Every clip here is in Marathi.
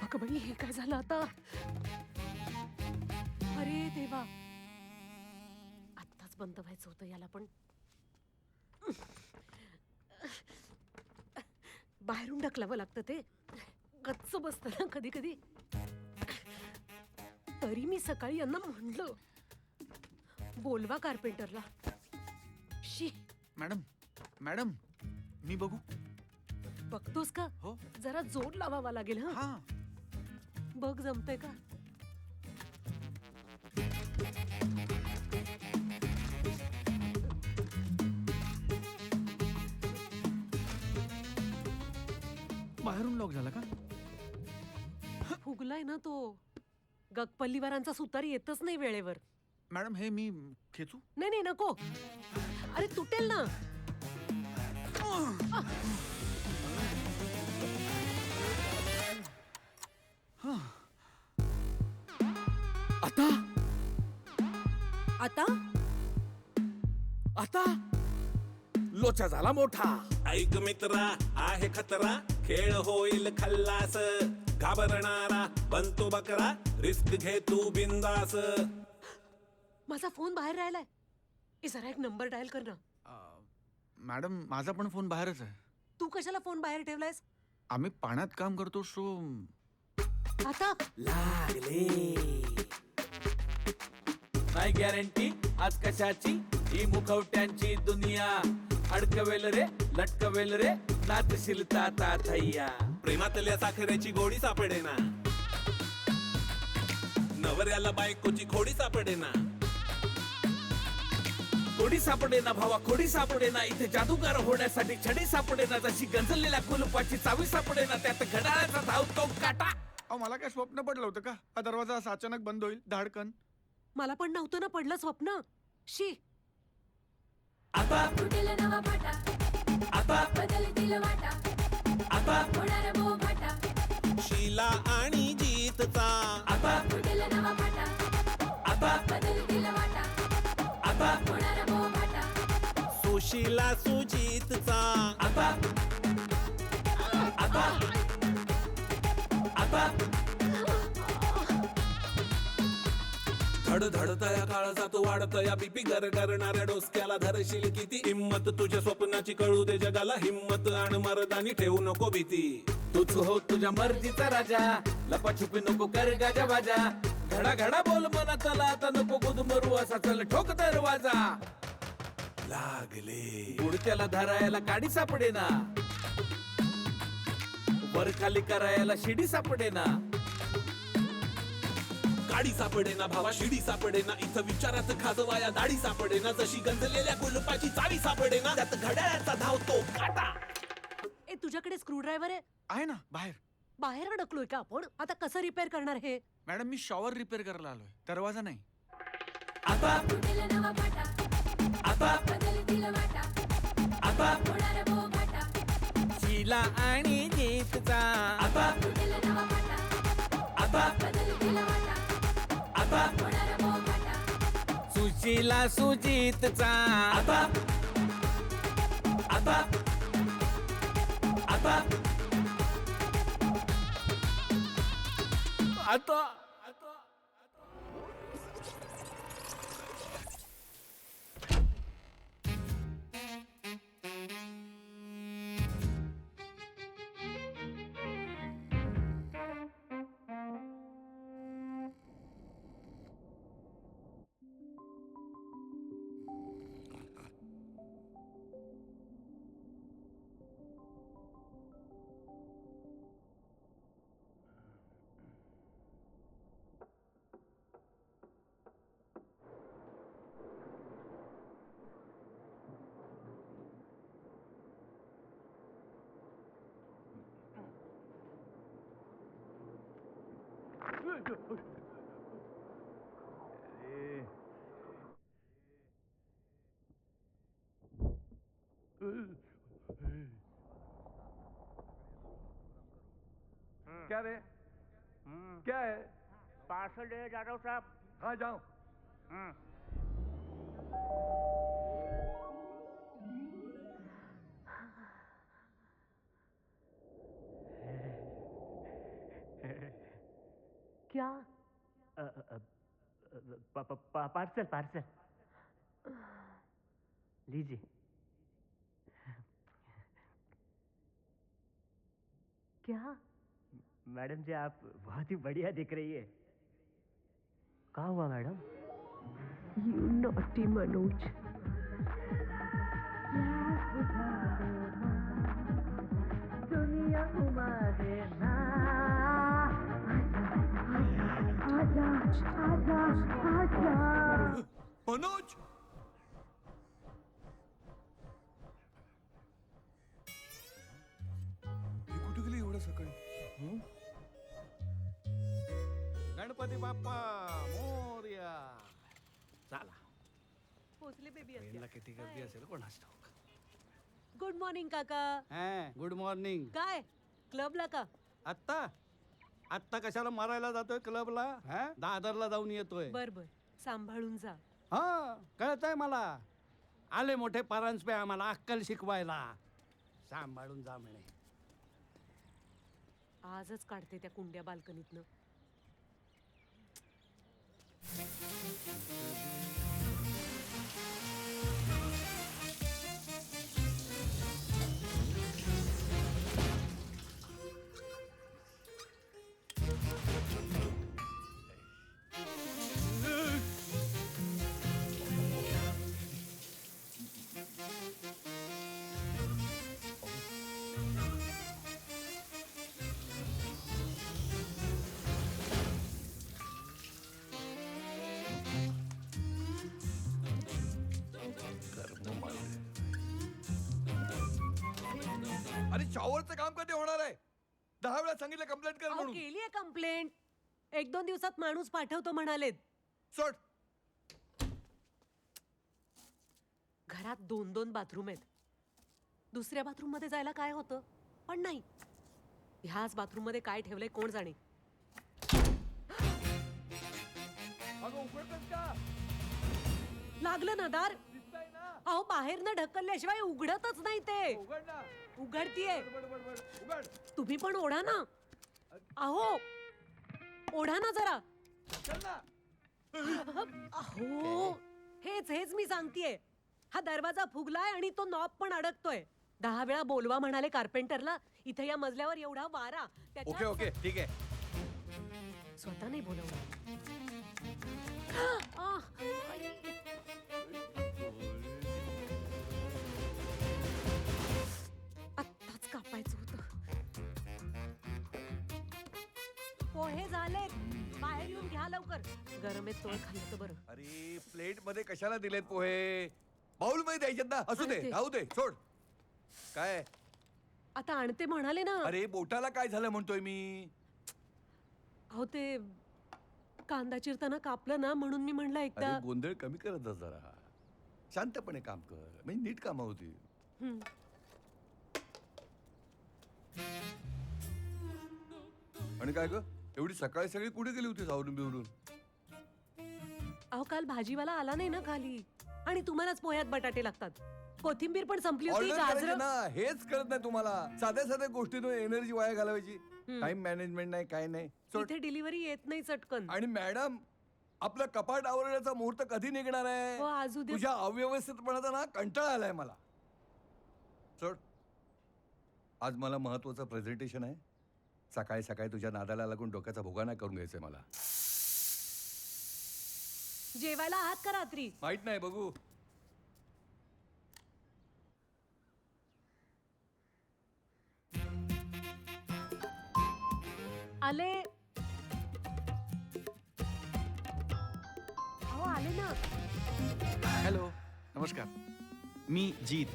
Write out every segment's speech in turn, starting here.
अगं बाई, हे काय झालं आता? अरे देवा, आत्ताच बंद व्हायचं होतं याला पण. बाहेरून ढकलावं लागतं ते, गच्च बसतं ना कधी कधी. तरी मी सकाळी यांना म्हणलं बोलवा कार्पेंटरला. शी. मॅडम मॅडम मी बघू. बघतोस का? हो. जरा जोर लावावा लागेल. हा बघ जमतंय का? बाहेरून लॉक झाला का? फुगलाय ना तो. गगपल्लीवारांचा सुतारी येतच नाही वेळेवर. मॅडम हे मी खेचू? नाही नाही नको. अरे तुटेल ना. आता आता आता लोचा झाला मोठा. ऐक मित्रा, आहे खतरा, खेळ होईल खल्लास, घाबरणारा बनतो बकरा, रिस्क घे तू बिंदास. माझा फोन बाहेर राहिलाय. जरा एक नंबर डायल कर ना. मॅडम माझा पण फोन बाहेरच आहे. तू कशाला फोन बाहेर ठेवलायस? आम्ही पाण्यात काम करतो सो. आता लागले नाही गॅरंटी आज कशाची, ही मुखवट्यांची दुनिया. अडकवेल रे लटकवेल रे नाचशील ताता थैया. प्रेमातल्या साखरेची गोडी सापडेना, नवऱ्याला बायकोची खोडी सापडेना. खोडी सापडेना भावा खोडी सापडेना, इथे जादूगार होण्यासाठी छडी सापडेना. जशी गंजलेल्या कुलपाची चावी सापडेना, त्यात घड्याळाचा धावतो काटा. अहो मला काय स्वप्न पडलं होतं का हा दरवाजा असा अचानक बंद होईल धाडकन? मला पण नव्हतं ना पडलं स्वप्न. शी. आता फुटेल नवा फाटा, आता बदलतील वाटा, आता होणार बोभाटा. शीला आणि जीतचा आता फुटेल नवा फाटा, आता बदलतील वाटा, आता होणार बोभाटा. सुशीला सुजीतचा आता आता आता धडधडतया काळाचा तू वाढतया बीपी गर करणाऱ्या डोसक्याला धरशील किती. हिम्मत तुझ्या स्वप्नाची कळू दे जगाला, हिम्मत आण मर्दानी ठेवू नको भीती. तूच हो तुझ्या मर्जीचा राजा, लपाछुपी नको कर गाजा बाजा. घडा घडा बोल मनातला आता नको गुदमरू असा चल ठोक दरवाजा. लागले उडत्याला धरायला काडी सापडेना, वर खाली करायला शिडी सापडेना. गाडी सापडेना भावा शिडी सापडेना, इथं विचारात खाजवाया दाढी सापडेना. जशी गंजलेल्या कुलपाची चावी सापडेना, त्यात घड्याळाचा धावतो काटा. ए तुझ्याकडे स्क्रूड्रायव्हर आहे? आहे ना बाहेर. बाहेर अडकलोय का आपण? आता कसं रिपेअर करणार हे? मॅडम मी शॉवर रिपेअर करायला आलोय, दरवाजा नाही. आता फुटेल नवा फाटा, आता बदलतील वाटा, आता होणार बोभाटा. शीला आणि जीतचा. आता फुटेल नवा फाटा, आता बदलतील वाटा, आता होणार बोभाटा. सुशीला सुजीतचा. आता आता आता आता क्या रे क्या है पार्सल है जादव साहब। हाँ जाओ क्या पार्सल पार्सल लीजिए। क्या मैडम जी आप बहुत ही बढ़िया दिख रही है। कहाँ हुआ मैडम? You naughty Manoj. दुनिया घुमा देना। मनोज ही कुठे गेली एवढं सकाळी? गणपती बाप्पा मोरया. चला पोचले बेबी ट्रेनला किती गर्दी असेल कोणास ठाऊक. गुड मॉर्निंग काका. Good morning. काय क्लबला का? आत्ता आत्ता कशाला मारायला जातोय क्लबला? दादरला जाऊन येतोय. बर बर सांभाळून जा. हा कळतंय मला. आले मोठे परांजपे आम्हाला अक्कल शिकवायला. सांभाळून जा म्हणे. आजच काढते त्या कुंड्या बाल्कनीतनं. अरे शॉवरचं काम कधी होणार आहे? 10 वेळा सांगितलं कंप्लेंट कर अहो म्हणून. केलीये कंप्लेंट. 1-2 दिवसात माणूस पाठवतो म्हणालेत. सोड. घरात 2-2 बाथरूम आहेत. दुसऱ्या बाथरूम मध्ये जायला काय होतं? पण नाही, ह्याच बाथरूम मध्ये काय ठेवलंय कोण जाणे. अगं उघडतोस का? लागलं ना दार. दिसतंय ना? अहो बाहेर न ढकलल्याशिवाय उघडतच नाही ते. उघड ना. उघडतीये. उघड. तुम्ही पण ओढा ना. अहो ओढा ना जरा. चल ना. अहो हेच मी सांगतेय. हा दरवाजा फुगलाय आणि तो नॉब पण अडकतोय. 10 वेळा बोलवा म्हणाले कार्पेंटरला. इथे या मजल्यावर एवढा वारा. ओके ओके ठीक आहे. स्वतः नाही बोलवलं. आत्ताच कापायचं होतं. पोहे झालेत. बाहेर येऊन घ्या लवकर. गरम आहेत तोळ खाल्लं तर बरं. अरे प्लेट मध्ये कशाला दिलेत पोहे? बाउल मध्ये द्यायचे ना. असू दे आणते. राहू दे सोड. काय आता आणते म्हणाले ना. अरे बोटाला काय झालं म्हणतोय मी. अहो ते कांदा चिरताना कापलं ना म्हणून मी म्हणलं एकदा. अरे गोंधळ कमी करत जा जरा. शांतपणे काम कर म्हणजे नीट कामं होती. हं. आणि काय ग एवढी सकाळी सगळी कुठे गेली होती आवरून बिवरून? अहो काल भाजीवाला आला नाही ना खाली आणि तुम्हालाच पोह्यात बटाटे लागतात. कोथिंबीर पण संपली होती, ऑर्डर करायची गाजर. ना, हेच कळत नाही तुम्हाला. साध्या साध्या गोष्टीतून एनर्जी वाया घालवायची. टाइम मॅनेजमेंट नाही, काय नाही. सोड. इथे डिलिव्हरी येत नाही चटकन. आणि मॅडम, आपलं कपाट आवरण्याचा मुहूर्त कधी निघणार हो, आज आहे? उद्या- तुझ्या अव्यवस्थितपणाचा ना कंटाळा आलाय मला. सोड. आज मला महत्वाचं प्रेझेंटेशन आहे. सकाळी सकाळी तुझ्या नादाला लागून डोक्याचा भोगा नाही करून घ्यायचंय मला. जेवायला आहात का रात्री? माहित नाही, बघू. आले. अहो आले ना. हॅलो, नमस्कार. मी Jeet,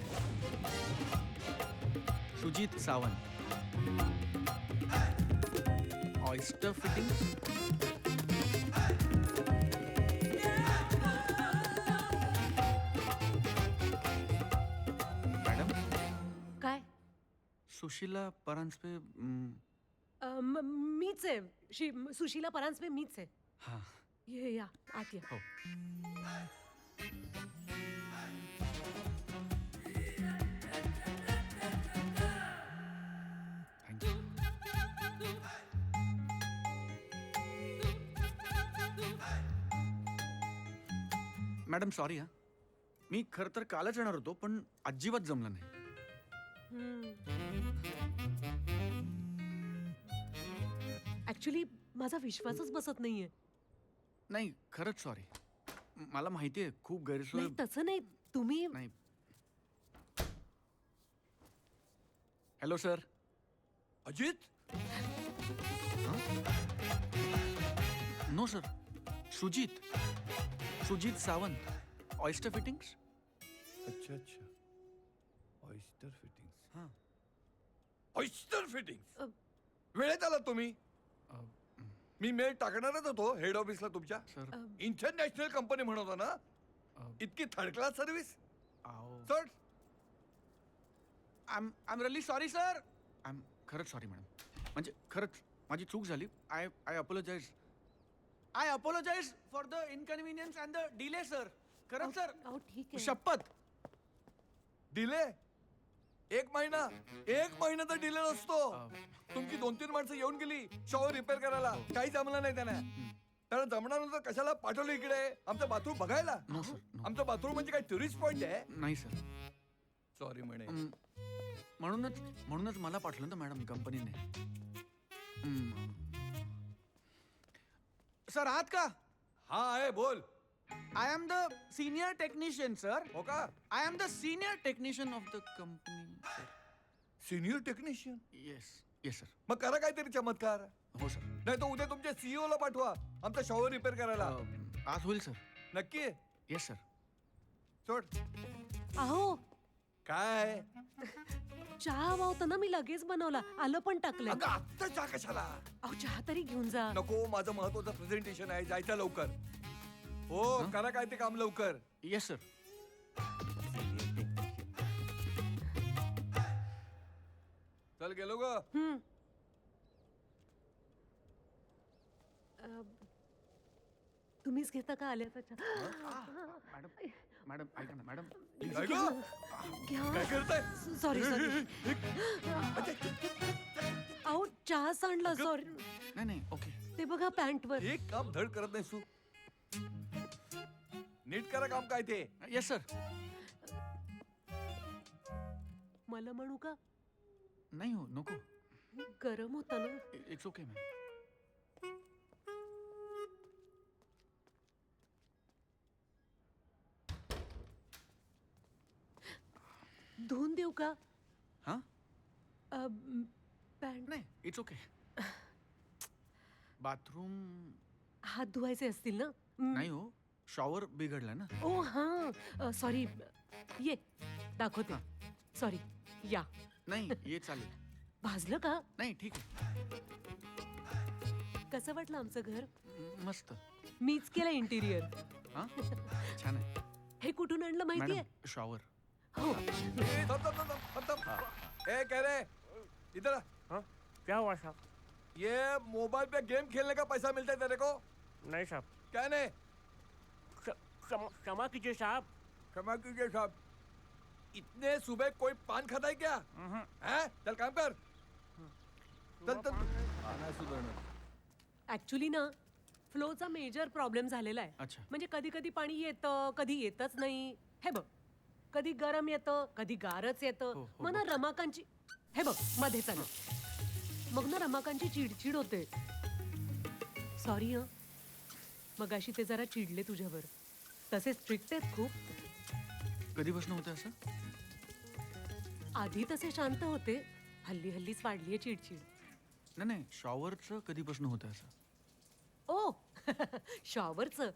Sujeet Sawant. Oyster fittings. Madam, काय? सुशीला परांजपे. मीच आहे. सुशीला परांजपे मीच आहे. हां. ये या आत या. हो. थँक्यू. मॅडम सॉरी हा. मी खरं तर कालच येणार होतो, पण अजिबात जमलं नाही. ऍक्च्युली माझा विश्वासच बसत नाहीये. नाही, खरंच सॉरी. मला माहिती आहे खूप गैरसोय. नाही तसं नाही. तुम्ही नाही. Hello sir. Ajit, no sir. Sujeet. Sujeet Sawant. Oyster fittings. अच्छा अच्छा. Oyster fittings. हां. Oyster fittings. अ, वेळेत आलात तुम्ही. अ, मी मेल टाकणारच होतो हेड ऑफिसला तुमच्या. सर. इंटरनॅशनल कंपनी म्हणत ना, अ, इतकी थर्ड क्लास सर्व्हिस. आओ. चढ. I am really sorry sir. I am खरंच सॉरी मॅडम. म्हणजे खरंच माझी चूक झाली. I apologise. I apologise for the inconvenience and the delay sir. खरंच सर. अहो ठीक आहे. शपथ. डिले. एक महिना तर डिले नसतो. तुमची 2-3 माणसं येऊन गेली शॉवर रिपेअर करायला. काही जमलं नाही त्यांना. कारण जमणार नव्हतं कशाला पाठवलं इकडे आमचं बाथरूम बघायला. No sir. नो. आमचं बाथरूम म्हणजे काय टुरिस्ट पॉइंट आहे? नाही सर. सॉरी म्हणे. म्हणूनच मला पाठवलं ना मॅडम कंपनीने. सर आहात का? हा आहे, बोल. I am the senior technician sir. हो का? I am the senior technician of the company sir. Senior technician. Yes. Yes sir. मग करा काहीतरी चमत्कार. हो सर. नाही तर उद्या तुमच्या सीईओ ला पाठवा आमचा शॉवर रिपेअर करायला. आज होईल सर. नक्की. Yes sir. सोड. अहो काय? चहा हवा होता ना, मी लगेच बनवला. आलं पण टाकलंय. अगं आत्ता चहा कशाला? अहो चहा तरी घेऊन जा. नको, माझं महत्वाचं प्रेझेंटेशन आहे, जायचं लवकर. हो, करा काय ते काम लवकर. Yes sir. चल गेलो ग. तुम्हीच घेता का आल्याचा चहा? मॅडम मॅडम ऐका ना मॅडम. काय ग? घ्या. काय करताय? सॉरी अहो चहा सांडला. सॉरी. नाही नाही ओके. ते बघा पॅन्टवर. एक काम धड करत नाही तू. नीट करा काम काय ते. Yes sir. मला म्हणू का? नाही हो नको. गरम होता ना. It's okay ma'am. धुवून देऊ का? हां. पॅन्ट. नाही इट्स ओके. बाथरूम हात धुवायचे असतील ना? नाही हो. शॉवर बिघडला ना. ओ हा सॉरी. ये दाखवते. सॉरी. या. नाही ये चालेल. भाजलं का? नाही ठीक आहे. कसं वाटलं आमचं घर? मस्त. मीच केलं इंटिरियर. हां छान आहे. हे कुठून आणलं माहितीये? Madam shower. हो. ए, थांब. ए काय रे, इधर आ. हाँ क्या हुआ साहब? ये मोबाइल पे गेम खेलने का पैसा मिलता है तेरे को? नहीं साहब. क्या नहीं? क्षमा कीजिए साहब. क्षमा कीजिए साहब. इतने सुबह कोई पान खाता है क्या हैं? चल काम कर चल चल नाही सुधारणार. ऍक्च्युली ना फ्लोचा मेजर प्रॉब्लेम झालेला आहे. अच्छा. म्हणजे कधी कधी पाणी येतं कधी येतच नाही. हे बघ कधी गरम येतं कधी गारच येतं. मग ना रमाकांची हे बघ मध्ये चालू मग ना रमाकांची चिडचिड होते. सॉरी हं मगाशी ते जरा चिडले तुझ्यावर. तसे स्ट्रिक्ट आहेत खूप. कधीपासून होतं असं? आधी तसे शांत होते. हल्ली हल्लीच वाढलीये चिडचिड. नाही नाही, शॉवरचं कधीपासून होतं असं? ओ शॉवरचं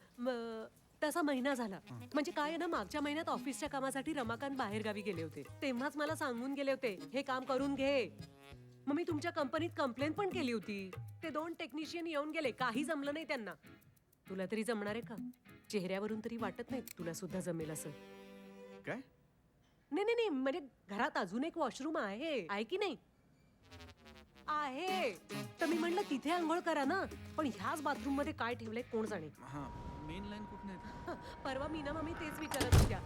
तसा महिना झाला. म्हणजे काय आहे ना मागच्या महिन्यात ऑफिसच्या कामासाठी रमाकांत बाहेर गावी गेले होते. तेव्हाच मला सांगून गेले होते हे काम करून घे. मग मी तुमच्या कंपनीत कंप्लेंट पण केली होती. ते 2 टेक्निशियन येऊन गेले काही जमलं नाही त्यांना. तुला तरी जमणार आहे का? चेहऱ्यावरून तरी वाटत नाही तुला सुद्धा जमेल असं. काय? नाही नाही नाही म्हणजे घरात अजून एक वॉशरूम आहे की नाही? आहे तर मी म्हणलं तिथे आंघोळ करा ना. पण ह्याच बाथरूम मध्ये काय ठेवलंय कोण जाणे. हा मेन लाईन कुठून येते? परवा मीना मामी तेच विचारत होत्या.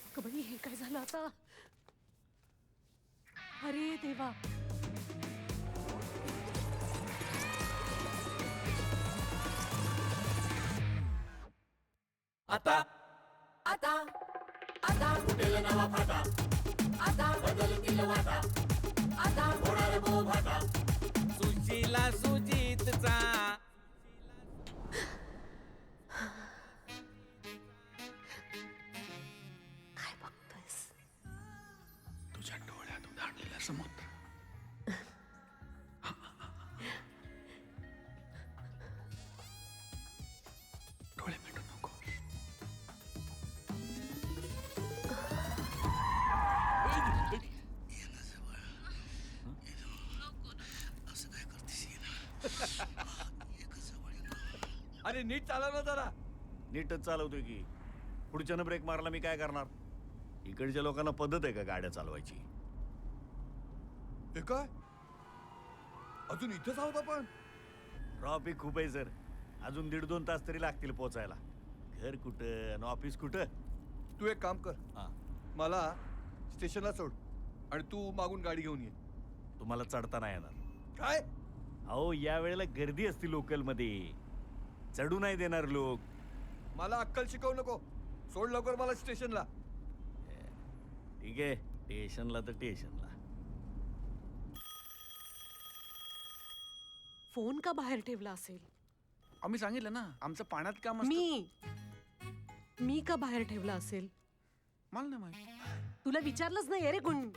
अगं बाई हे काय झालं आता. अरे देवा. आता आता आता फुटेल नवा फाटा. आता बदलतील वाटा. आता होणार बोभाटा. सुशीला सुजितचा काय बघतोयस? तुझ्या डोळ्यात उधाणलेला समुद्र. डोळे मिटू नको. अरे नीट चालव ना जरा. नीटच चालवतोय की. पुढच्यानं ब्रेक मारला मी काय करणार? इकडच्या लोकांना पद्धत आहे का गाड्या चालवायची? हे काय अजून इथेच आहोत आपण. ट्रॉफिक खूप आहे सर. अजून 1.5-2 तास तरी लागतील पोचायला. घर कुठं आणि ऑफिस कुठं? तू एक काम कर हा. मला स्टेशनला सोड आणि तू मागून गाडी घेऊन ये. तुम्हाला चढता नाही येणार. काय अहो या वेळेला गर्दी असते लोकल मध्ये. चढू नाही देणार लोक. मला अक्कल शिकवू नको. सोड लवकर मला स्टेशनला. ठीक आहे स्टेशनला तर स्टेशनला. फोन का बाहेर ठेवला असेल? आम्ही सांगितलं ना आमचं पाण्यात काम असतं. मी का बाहेर ठेवला असेल? मला नाही माहिती. तुला विचारलंच नाही अरे गुण.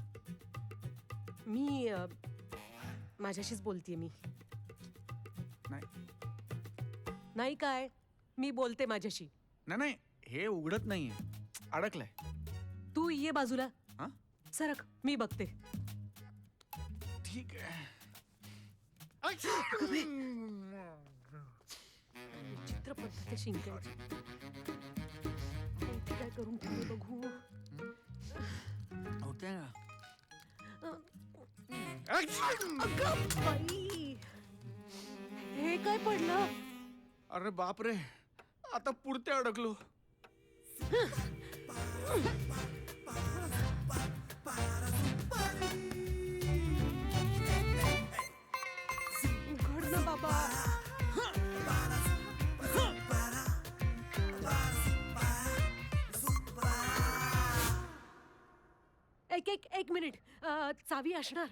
मी माझ्याशीच बोलतेय मी. नाही नाही काय मी बोलते माझ्याशी. नाही नाही, हे उघडत नाहीये. अडकलंय. तू ये बाजूला. हा? सरक मी बघते. ठीक आहे. चित्रपट शिंकायची. इथे काय करून ठेवलं बघू. होतंय ना. अगं बाई हे काय पडलं? अरे बापरे, आता पुढते अडकलो. उघड ना बाबा. एक मिनिट. चावी असणार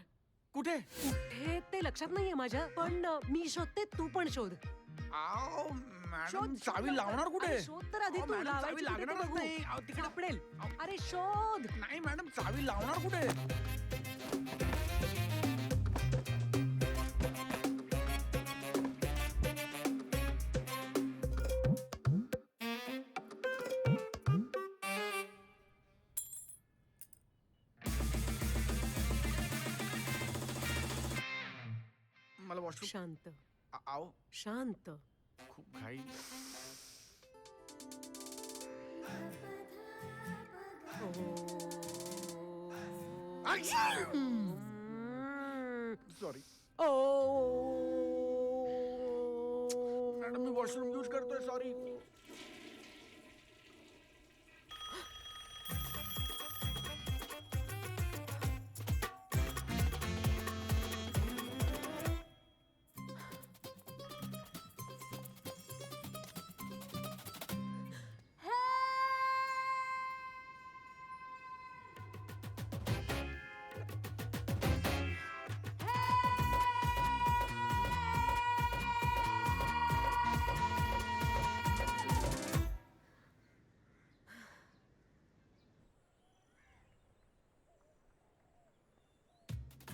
कुठे? कुठे ते लक्षात नाहीये माझ्या. पण मी शोधते तू पण शोध. आओ मॅडम, शोध, चावी लावणार कुठे? अरे शोध तर आधी अहो, तू. मॅडम, लावायची चावी कुठे ते लागणारच बघू. नाही. अहो, तिकडे सापडेल. अरे शोध. नाही मॅडम, चावी लावणार कुठे? मला वॉशरूम. शांत आओ शांत. खूप घाई. सॉरी ओ मॅडम, मी वॉशरूम यूज करतोय सॉरी.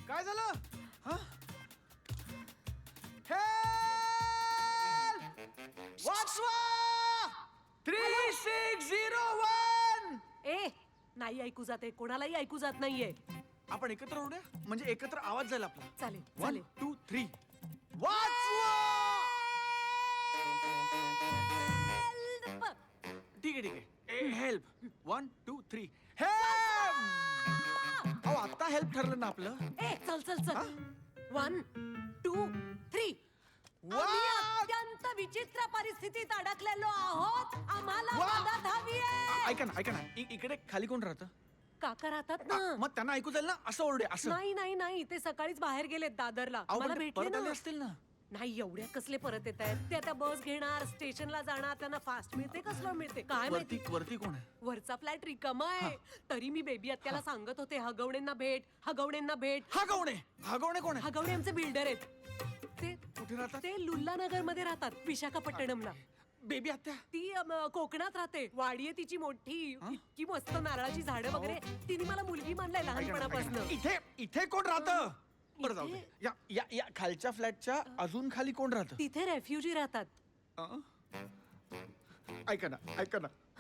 काय झालं? हा? Help! वाचवा! 3601! ए नाही ऐकू जाते, कोणालाही ऐकू जात नाहीये. आपण एकत्र ओढूया म्हणजे एकत्र आवाज जाईल आपला. चालेल 1 चालेल. 2 3 वाचवा! ठीक आहे. Help 1 2 3 help! अहो आता हेल्प ठरलं ना आपलं. ए चल चल चल. 1 2 3. आम्ही अत्यंत विचित्र परिस्थितीत अडकलेलो आहोत. आम्हाला मदत हवी आहे. ऐका ना इकडे खाली कोण राहतं? काका राहतात ना. मग त्यांना ऐकू जाईल ना असं ओरडे असं. नाही नाही नाही ते सकाळीच बाहेर गेलेत दादरला. अहो, मला पण ते भेटले परत आले ना. असतील ना. नाही एवढ्या कसले परत येत आहेत. ते आता बस घेणार, स्टेशनला जाणार, त्यांना फास्ट मिळते कसलं मिळते काय माहिती. वरती कोण आहे? वरचा फ्लॅट रिकामा आहे. तरी मी बेबी आत्याला सांगत होते हगवणेंना भेट. हगवणे कोण आहे? हगवणे आमचे बिल्डर आहेत. ते कुठे राहतात? ते लुल्लानगर मध्ये राहतात, विशाखापट्टणमला. बेबी आत्या. ती कोकणात राहते. वाडी आहे तिची मोठी, इतकी मस्त नारळाची झाडं वगैरे. तिने मला मुलगी मानलाय लहानपणापासून. इथे कोण राहतं? बरं जाऊ दे. या खालच्या फ्लॅटच्या अजून खाली कोण राहतं? तिथे रेफ्युजी राहतात. ऐका ना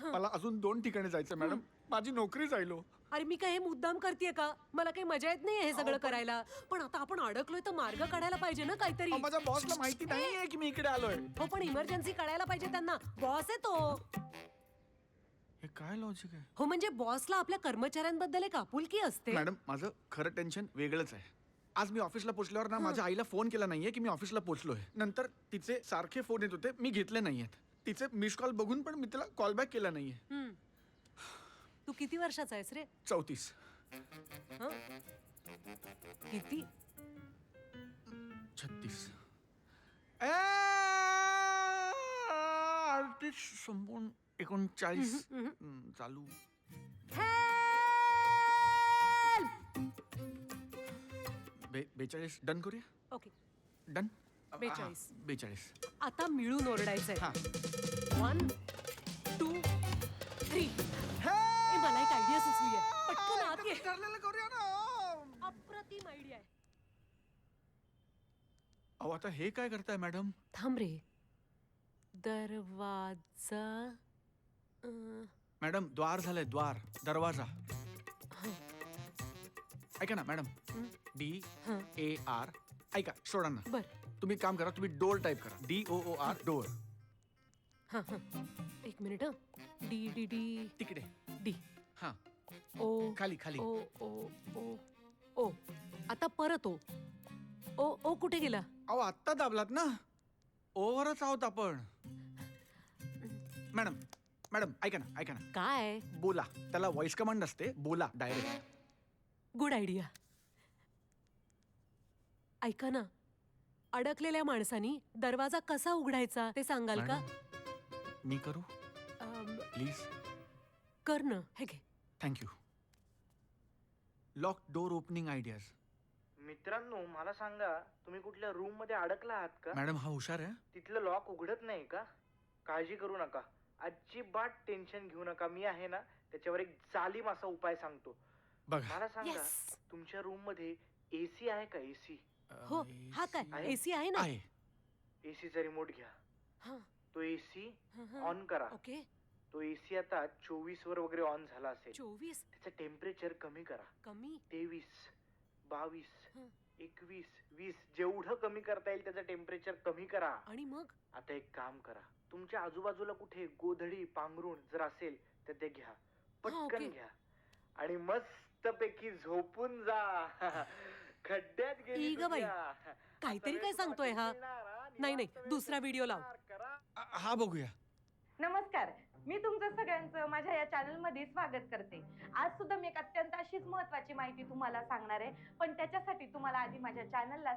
मला अजून 2 ठिकाणी जायचं मॅडम. माझी नोकरी जायलो. अरे मी काय हे मुद्दाम करतेय का? मला काही मजा येत नाहीये हे सगळं करायला. पण आता आपण अडकलोय तर मार्ग काढायला पाहिजे ना काहीतरी. माझ्या बॉसला माहिती नाहीये की मी इकडे आलोय. हो पण इमर्जन्सी काढायला पाहिजे त्यांना. बॉस आहे तो. हे काय लॉजिक आहे? हो म्हणजे बॉसला आपल्या कर्मचाऱ्यांबद्दल एक आपुलकी असते. मॅडम माझं खरं टेन्शन वेगळंच आहे. आज मी ऑफिसला पोहोचल्यावर ना माझ्या आईला फोन केला नाहीये की मी ऑफिसला पोहोचलोय. नंतर तिचे सारखे फोन येत होते, मी घेतले नाहीयेत. तिचे मिस कॉल बघून पण मी तिला कॉल बॅक केला नाहीये. तू किती वर्षाचा आहेस रे? 34. हं? किती? 36. 38 संपून 39 चालू. Help! 42 डन करूया. Okay done. 42. 42. आता मिळून ओरडायचंय. हा. 1 2 3. मला एक आयडिया सुचली आहे. पटकन आत ये. ठरलेलं करूया ना. अप्रतिम आयडिया आहे. अहो आता हे काय करताय मॅडम? थांब रे. दरवाजा मॅडम द्वार झालंय द्वार. दरवाजा. ऐका ना मॅडम. DAR. ऐका सोडा ना. बर. तुम्ही काम करा, तुम्ही डोर टाईप करा. DOOR door. हा हा. एक मिनिट. D तिकडे. D हा O खाली O O O O. आता परत O. O कुठे गेला? अहो आत्ता दाबलात ना. ओवरच आहोत आपण. मॅडम ऐका ना. काय? बोला. त्याला व्हॉइस कमांड असते. बोला डायरेक्ट. Good idea. ऐका ना, अडकलेल्या माणसानी दरवाजा कसा उघडायचा ते सांगाल का? मी करू प्लीज? कर ना. हे घे. Thank you. Lock door opening ideas. मित्रांनो मला सांगा, तुम्ही कुठल्या रूम मध्ये अडकला आहात का? मॅडम हा हुशार आहे. तिथलं लॉक उघडत नाही का? काळजी करू नका, अजिबात टेन्शन घेऊ नका. मी आहे ना, त्याच्यावर एक जालीम असा उपाय सांगतो. बघा. मला सांगा, Yes. तुमच्या रूम मध्ये एसी आहे का? एसी हो. हा काय? एसी आहे ना? आहे. एसीचा रिमोट घ्या. हा. तो एसी हा. ऑन करा. ओके. तो एसी आता 24 वर वगैरे ऑन झाला असेल. 24 त्याचं टेम्परेचर कमी करा. कमी. 23 22 हं. 21 20 जेवढं कमी करता येईल त्याचं टेम्परेचर कमी करा. आणि मग आता एक काम करा, तुमच्या आजूबाजूला कुठे गोधडी पांघरुण जर असेल तर ते घ्या, पटकन ओके. घ्या आणि मस्तपैकी झोपून जा. खड्ड्यात गेली ई ग बाई, दुनिया. काहीतरी आता काय वेळ सांगतोय हा? मिळणार, हा? नाही, निवांत वेळ दुसरा व्हिडिओ लाव. करा. हा बघूया. नमस्कार, मी तुमचं सगळ्यांचं माझ्या या चॅनलमध्ये स्वागत करते. आज सुद्धा मी एक अत्यंत अशीच महत्त्वाची माहिती तुम्हाला सांगणार आहे, पण त्याच्यासाठी तुम्हाला आधी माझ्या चॅनलला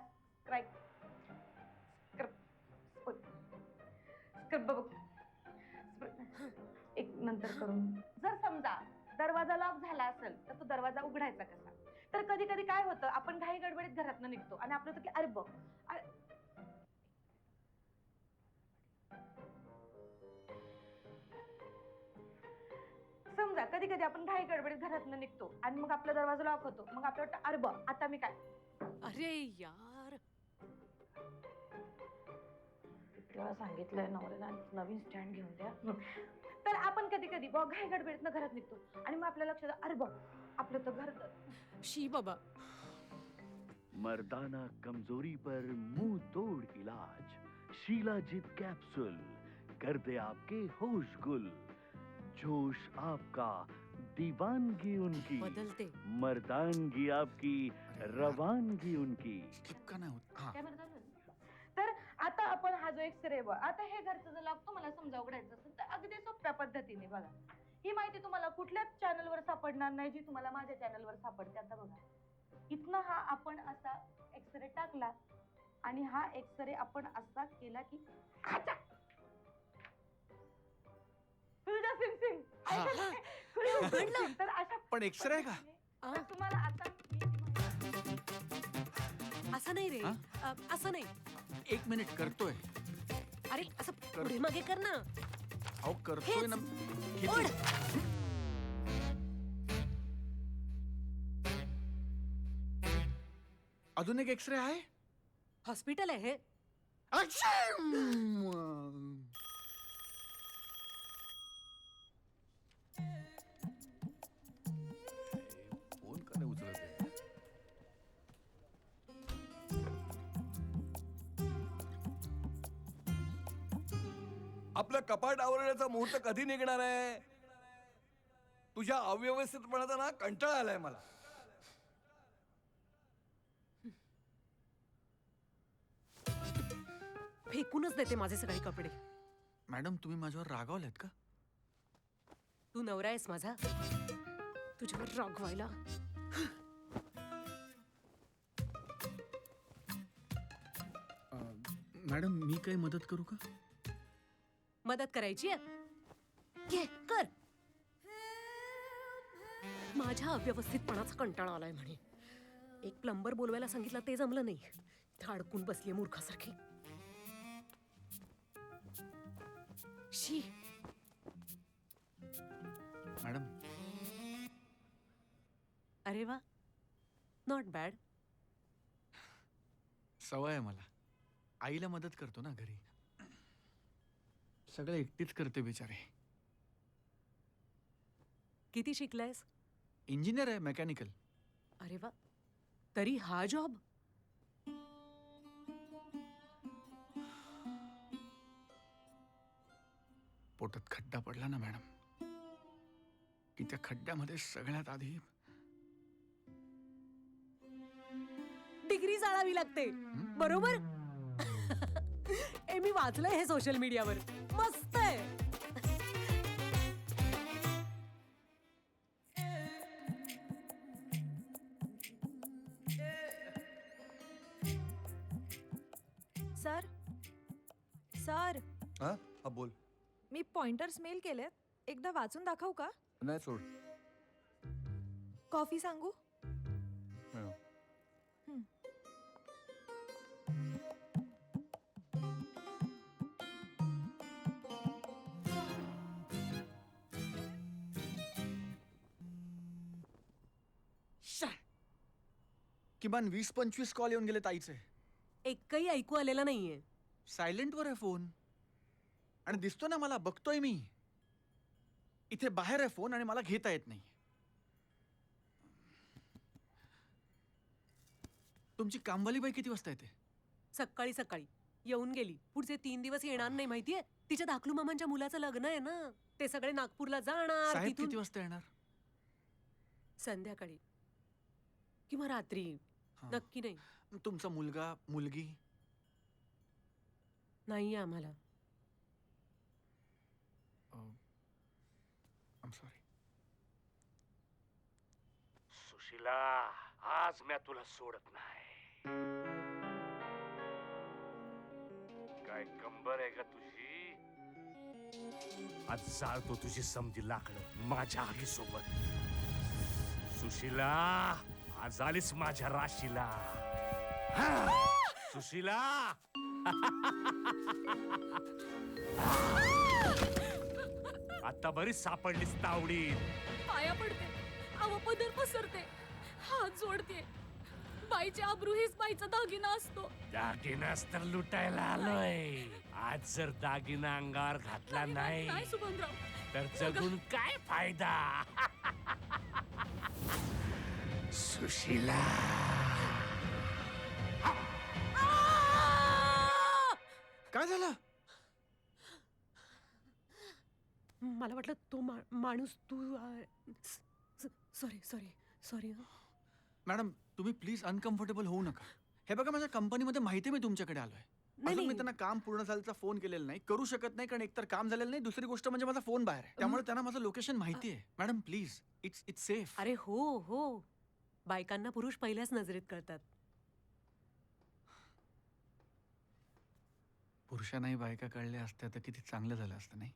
एक नंतर करून. जर समजा दरवाजा लॉक झाला असेल तर तो दरवाजा उघडायचा कसा? तर कधी कधी काय होतं, आपण घाई गडबडीत घरातनं निघतो आणि आपलं होतं की अरे बघ समजा कधी कधी आपण घाई गडबडीत घरातनं निघतो आणि मग आपला दरवाजा लॉक होतो. मग आपलं वाटतं अरे बघ आता मी काय. अरे यार, तेव्हा सांगितलंय नवऱ्याला नवीन स्टँड घेऊन द्या. तर आपण कधी कधी बघ घाई गडबडीतनं घरात निघतो आणि मग आपल्या लक्षात अरे बघ आपलं तर घर. शी बाबा. मर्दाना कमजोरी पर मुंह तोड़ इलाज, शीलाजीत कैप्सूल कर दे आपके होश गुल, जोश आपका, दीवानगी उनकी, बदलते. मर्दानगी आपकी, रवानगी उनकी. इतका नाही होत. हा. कॅमेरा चालू आहे ना? तर आता आपण हा जो एक्सरे बघ, आता हे घरचं जर लॉक तुम्हाला समजा उघडायचं असेल तर अगदी सोप्या पद्धतीने बघा. ही माहिती तुम्हाला कुठल्याच चॅनलवर सापडणार नाही जी तुम्हाला माझ्या चॅनलवर सापडते. आता बघा, इथनं हा आपण असा एक्सरे टाकला आणि हा एक्सरे आपण असा केला की खाचा. तुझ्या सिंग सिंग. हा. उघडलं. तर अशा पण एक्सरे आहे का? आ, तर तुम्हाला आता असं नाही रे. हा? असं नाही. 1 मिनिट करतोय. अरे असं पुढे मागे कर ना. अहो करतोय ना. ओढ. किती? अजून एक एक्सरे आहे. हॉस्पिटल आहे हे. फोन का नाही उचलत आहे? आपलं कपाट आवरण्याचा मुहूर्त कधी निघणार आहे? तुझ्या अव्यवस्थितपणाचा ना कंटाळा आलाय मला. फेकूनच देते माझे सगळे कपडे. मॅडम तुम्ही माझ्यावर रागावलेत का? तू नवरा आहेस माझा, तुझ्यावर रागवायला. मॅडम मी काही मदत करू का? मदत करायची आहे? घे कर. माझ्या अव्यवस्थितपणाचा कंटाळा आलाय म्हणे. एक प्लंबर बोलवायला सांगितलं ते जमलं नाही. इथं अडकून बसली मूर्खासारखी. शी. मॅडम अरे वा, नॉट बॅड. सवय आहे मला. आईला मदत करतो ना घरी. सगळं एकटीच करते बिचारे. किती शिकलायस? इंजिनियर आहे, मेकॅनिकल. अरे वा, तरी हा जॉब. पोटात खड्डा पडला ना मॅडम, की त्या खड्ड्यामध्ये सगळ्यात आधी डिग्री जाळावी लागते, बरोबर? ए मी वाचलंय हे सोशल मीडियावर. मस्त आहे. सर सर हा हा बोल. मी पॉइंटर्स मेल केलेत, एकदा वाचून दाखवू का? नाही सोड. कॉफी सांगू? हं. किमान 20-25 कॉल येऊन गेले ताईचे. एकही ऐकू आलेला नाहीये. सायलेंटवर आहे फोन. आणि दिसतो ना मला, बघतोय मी. इथे बाहेर आहे फोन आणि मला घेता येत नाही. तुमची कामवाली बाई किती वाजता येते? सकाळी सकाळी येऊन गेली. पुढचे 3 दिवस येणार नाही माहितीये. तिच्या धाकलू मामांच्या मुलाचं लग्न आहे ना, ते सगळे नागपूरला जाणार. साहेब तिथून किती वाजता येणार? संध्याकाळी किंवा रात्री. हा. नक्की नाही. तुमचा मुलगा मुलगी? नाहीये आम्हाला. I'm sorry. सुशीला आज मी तुला सोडत नाही. काय कंबर आहे का तुझी? आज जाळतो तुझी समधी लाकडं माझ्या आगी सोबत. सुशीला आज आलीस माझ्या राशीला. हा! सुशीला आता बरीच सापडलीस तावडीत. पाया पडते अव पदर पसरते हात जोडते बाईची आबरू हीच बाईचा दागिना असतो. दागिनाच तर लुटायला आलोय. आज जर दागिना अंगावर घातला नाही नाही सुभानराव तर जगून काय फायदा. सुशीला काय झालं? मला वाटलं तो माणूस तू सॉरी सॉरी सॉरी. मॅडम तुम्ही प्लीज अनकम्फर्टेबल होऊ नका. हे बघा माझ्या कंपनीमध्ये माहिती मी तुमच्याकडे आलोय. नाही, अजून मी नाही. त्यांना काम पूर्ण झाल्याचा फोन केलेला नाही, करू शकत नाही कारण एकतर काम झालेलं नाही, दुसरी गोष्ट म्हणजे माझा फोन बाहेर आहे, त्यामुळे त्यांना माझं लोकेशन माहिती आहे. Madam please it's safe. अरे हो हो बायकांना पुरुष पहिल्याच नजरेत कळतात. पुरुषांनाही बायका कळल्या असत्या तर किती चांगलं झालं असतं नाही.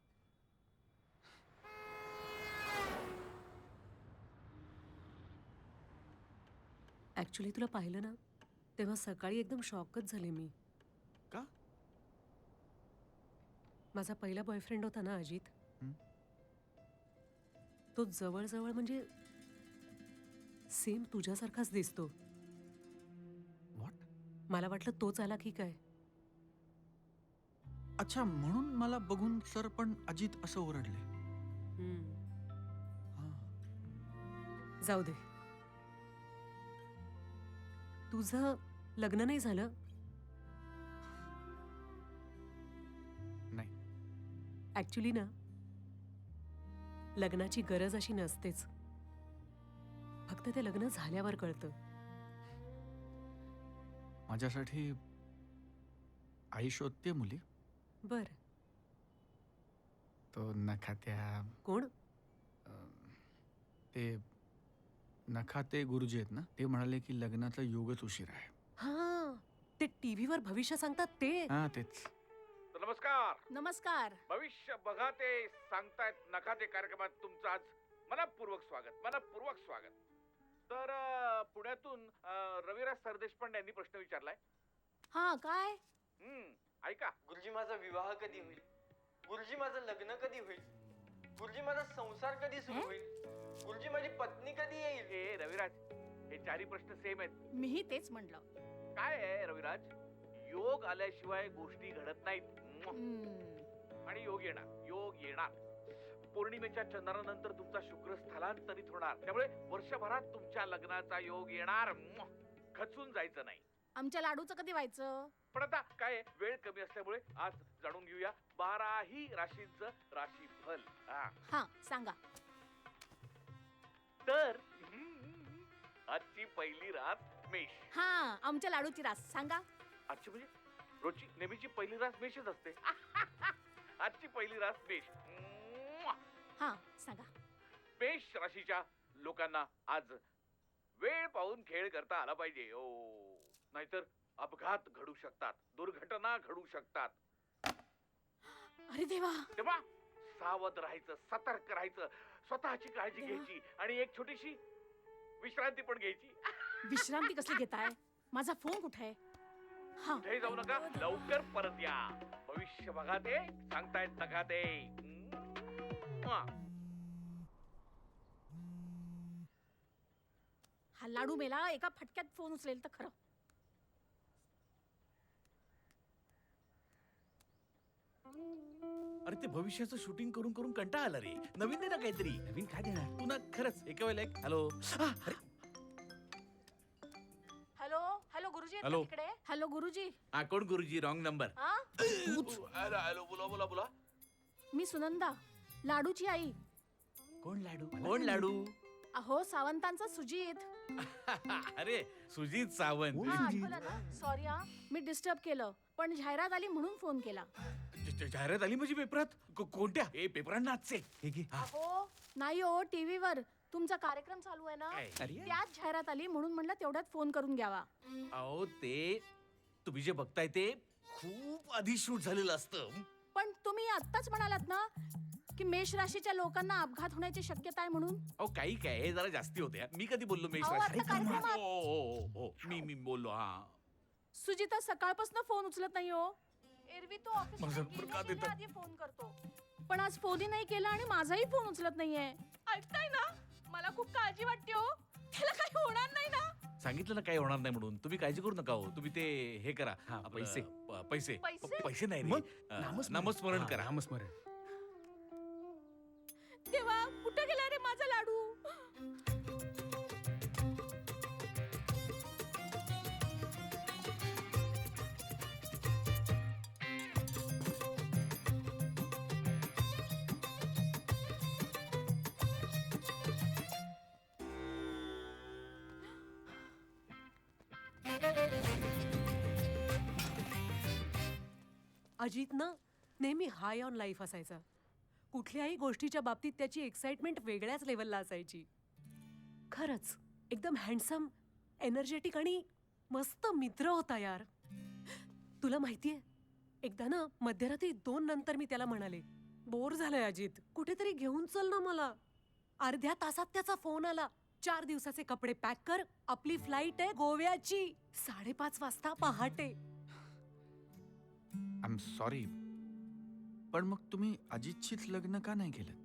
ऍक्च्युली तुला पाहिलं ना तेव्हा सकाळी एकदम शॉकच झाले मी. का? माझा पहिला बॉयफ्रेंड होता ना अजित. हं. तो जवळजवळ म्हणजे सेम तुझ्यासारखाच दिसतो. व्हॉट? मला वाटलं तोच आला की काय. अच्छा म्हणून मला बघून सर पण अजित असं ओरडले. जाऊ दे. तुझं लग्न नाही झालं? नाही. ऍक्च्युली ना लग्नाची गरज अशी नसतेच, फक्त ते लग्न झाल्यावर कळतं. माझ्यासाठी आई शोधते मुली. बर. तो नखात्या कोण? ते नखाते गुरुजी आहेत ना, ते म्हणाले की लग्नाचा योगच उशीर आहे. हा ते टीव्हीवर भविष्य सांगतात ते. हा तेच. नमस्कार. नमस्कार. भविष्य बघा ते सांगतायत नखाते कार्यक्रमात तुमचं आज मनपूर्वक स्वागत. तर पुण्यातून रविराज सरदेशपांडे यांनी प्रश्न विचारलाय. हा काय? ऐका. गुरुजी माझा विवाह कधी होईल? गुरुजी माझं लग्न कधी होईल? गुरुजी माझा संसार कधी सुरू होईल? गुरुजी माझी पत्नी कधी येईल? हे रविराज हे चारही प्रश्न सेम आहेत. मीही तेच म्हणलं. काय आहे रविराज, योग आल्याशिवाय गोष्टी घडत नाहीत. आणि योग येणार. पौर्णिमेच्या चंद्रानंतर तुमचा शुक्र स्थलांतरित होणार, त्यामुळे वर्षभरात तुमच्या लग्नाचा योग येणार. खचून जायचं नाही. आमच्या लाडूचं कधी व्हायचं? पण आता काय आहे, वेळ कमी असल्यामुळे आज जाणून घेऊया 12ही राशींचं राशीफल. हा सांगा. तर आजची पहिली रास मेष. हा आमच्या लाडूची रास सांगा. आजची म्हणजे रोजची नेहमीची पहिली रास मेषच असते. आजची पहिली रास मेष. हा सांगा. मेष राशीच्या लोकांना आज वेळ पाहून खेळ करता आला पाहिजे. नाहीतर अपघात घडू शकतात, दुर्घटना घडू शकतात. अरे देवा. तेव्हा सावध राहायचं, सतर्क राहायचं, स्वतःची काळजी घ्यायची आणि एक छोटीशी विश्रांती पण घ्यायची. विश्रांती कसली घेताय? माझा फोन कुठे आहे? हा कुठेही जाऊ नका, लवकर परत या. भविष्य बघा ते सांगतायत नका ते. हा लाडू मेला एका फटक्यात फोन उचलेल तर खरं. अरे ते भविष्याचं शूटिंग करून करून कंटाळा आला रे. नवीन दे ना काहीतरी. नवीन काय देणार तू ना? खरंच एका वेळेला एक हॅलो. हॅलो हॅलो गुरुजी आहेत का हॅलो. तिकडे? हॅलो गुरुजी. हा कोण गुरुजी? Wrong number. हा हॅलो बोला. मी सुनंदा, लाडूची आई. कोण लाडू? कोण लाडू? अहो सावंतांचा सुजीत. अरे सुजीत सावंत. हा आठवलं ना? सॉरी हा मी डिस्टर्ब केलं. पण जाहिरात आली म्हणून फोन केला. जाहिरात आली म्हणजे पेपरात? कोणत्या पेपरांना आजचे? हे घे. हो नाही हो, टीव्हीवर तुमचा कार्यक्रम चालू आहे ना, अरे. त्यात जाहिरात आली म्हणून म्हणलं तेवढ्यात फोन करून घ्यावा. अहो ते तुम्ही जे बघताय ते खूप आधी शूट झालेलं असतं. पण तुम्ही आत्ताच म्हणालात ना की मेष राशीच्या लोकांना अपघात होण्याची शक्यता आहे म्हणून. अहो काही काय हे जरा जास्ती होते. मी कधी बोललो मेष अहो, राशी? आता कार्यक्रमात. हो मी बोललो. हा सुजिता सकाळपासून फोन उचलत नाही हो. एरवी तो माझा ऑफिसला नंबर का निघायच्या देता? आधी फोन करतो, पण आज फोनही नाही केला आणि माझाही फोन उचलत नाहीये. ऐकताय ना, मला खूप काळजी वाटते हो. त्याला काही होणार नाही ना? सांगितलं ना काही होणार नाही म्हणून. तुम्ही काळजी करू नका हो. तुम्ही ते हे करा. पैसे. पैसे पैसे? पैसे नाही रे. मग? नामस्मरण करा. नामस्मरण. तेव्हा कुठे गेला रे माझा लाडू? अजित ना नेहमी हाय ऑन लाईफ असायचा. कुठल्याही गोष्टीच्या बाबतीत त्याची एक्साइटमेंट वेगळ्याच लेवलला असायची. खरंच एकदम हँडसम, एनर्जेटिक आणि मस्त मित्र होता यार. तुला माहितीये, एकदा ना मध्यरात्री 2 नंतर मी त्याला म्हणाले, बोर झालंय अजित, कुठेतरी घेऊन चल ना मला. अर्ध्या तासात त्याचा फोन आला, 4 दिवसाचे कपडे पॅक कर, आपली फ्लाईट आहे गोव्याची, 5:30 वाजता पहाटे. आय एम सॉरी, पण मग तुम्ही अजितशीच लग्न का नाही केलं?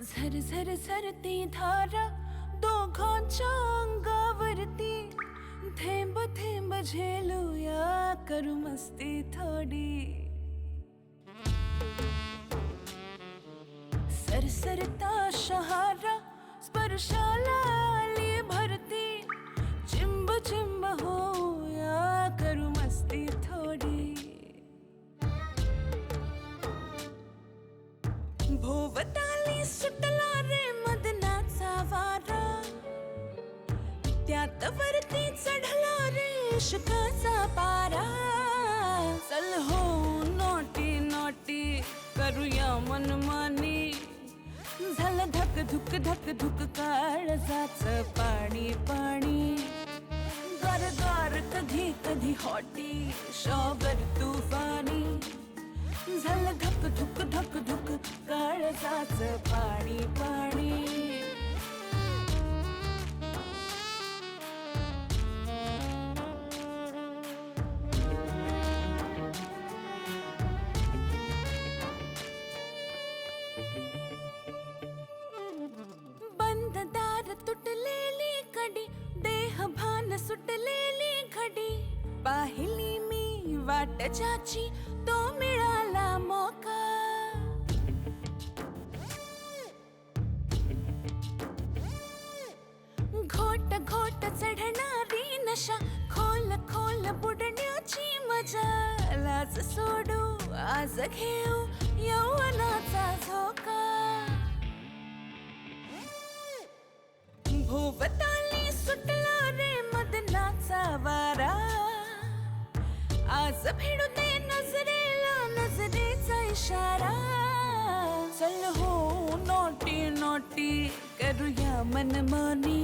झर झर झरती धारा दोघांच्या अंगावरती, थेंब थेंब झेलूया करू मस्ती थोडी. सरसरता शहारा स्पर्शाला आली भरती, चिंब चिंब होया करू मस्ती थोडी. भोवताली सुटला रे मदनाचा वारा, त्यात वरती चढला रे इश्काचा पारा. चल हो नोटी नोटी करूया मनमानी, झालं धक धुक धक धुक काळजाचं पाणी पाणी. गार गार कधी कधी हॉटी शॉवर तुफानी, झालं धक धुक धक धुक काळजाचं पाणी पाणी. बंद दार तुटलेली कडी, देह भान सुटलेली घडी, पाहिली मी वाट ज्याची तो मिळाला मोका. घोट घोट चढणारी नशा, खोल खोल बुडण्याची मजा. लाज सोडू आज घेऊ यौवनाचा झोका. भोवताली सुटला रे मदनाचा वारा, आज भिडू दे नजरेला नजरेचा इशारा. चल हो नोटी नोटी करूया मनमानी,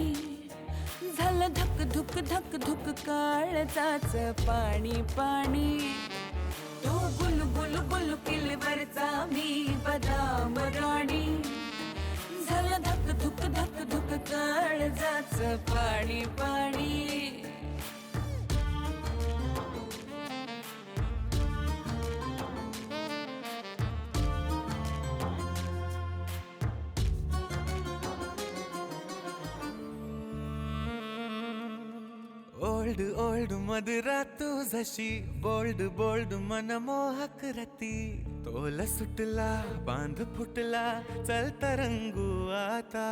झालं धक धुक धक धुक काळजाच पाणी पाणी तो गुल गुल गुल किलवरचा मी बदाम राणी झालं धक धुक धक धुक काळजाच पाणी पाणी ओल्ड ओल्ड मधुरा तू जशी बोल्ड बोल्ड मनमोहक रती तोल सुटला बांध फुटला चल तरंगू आता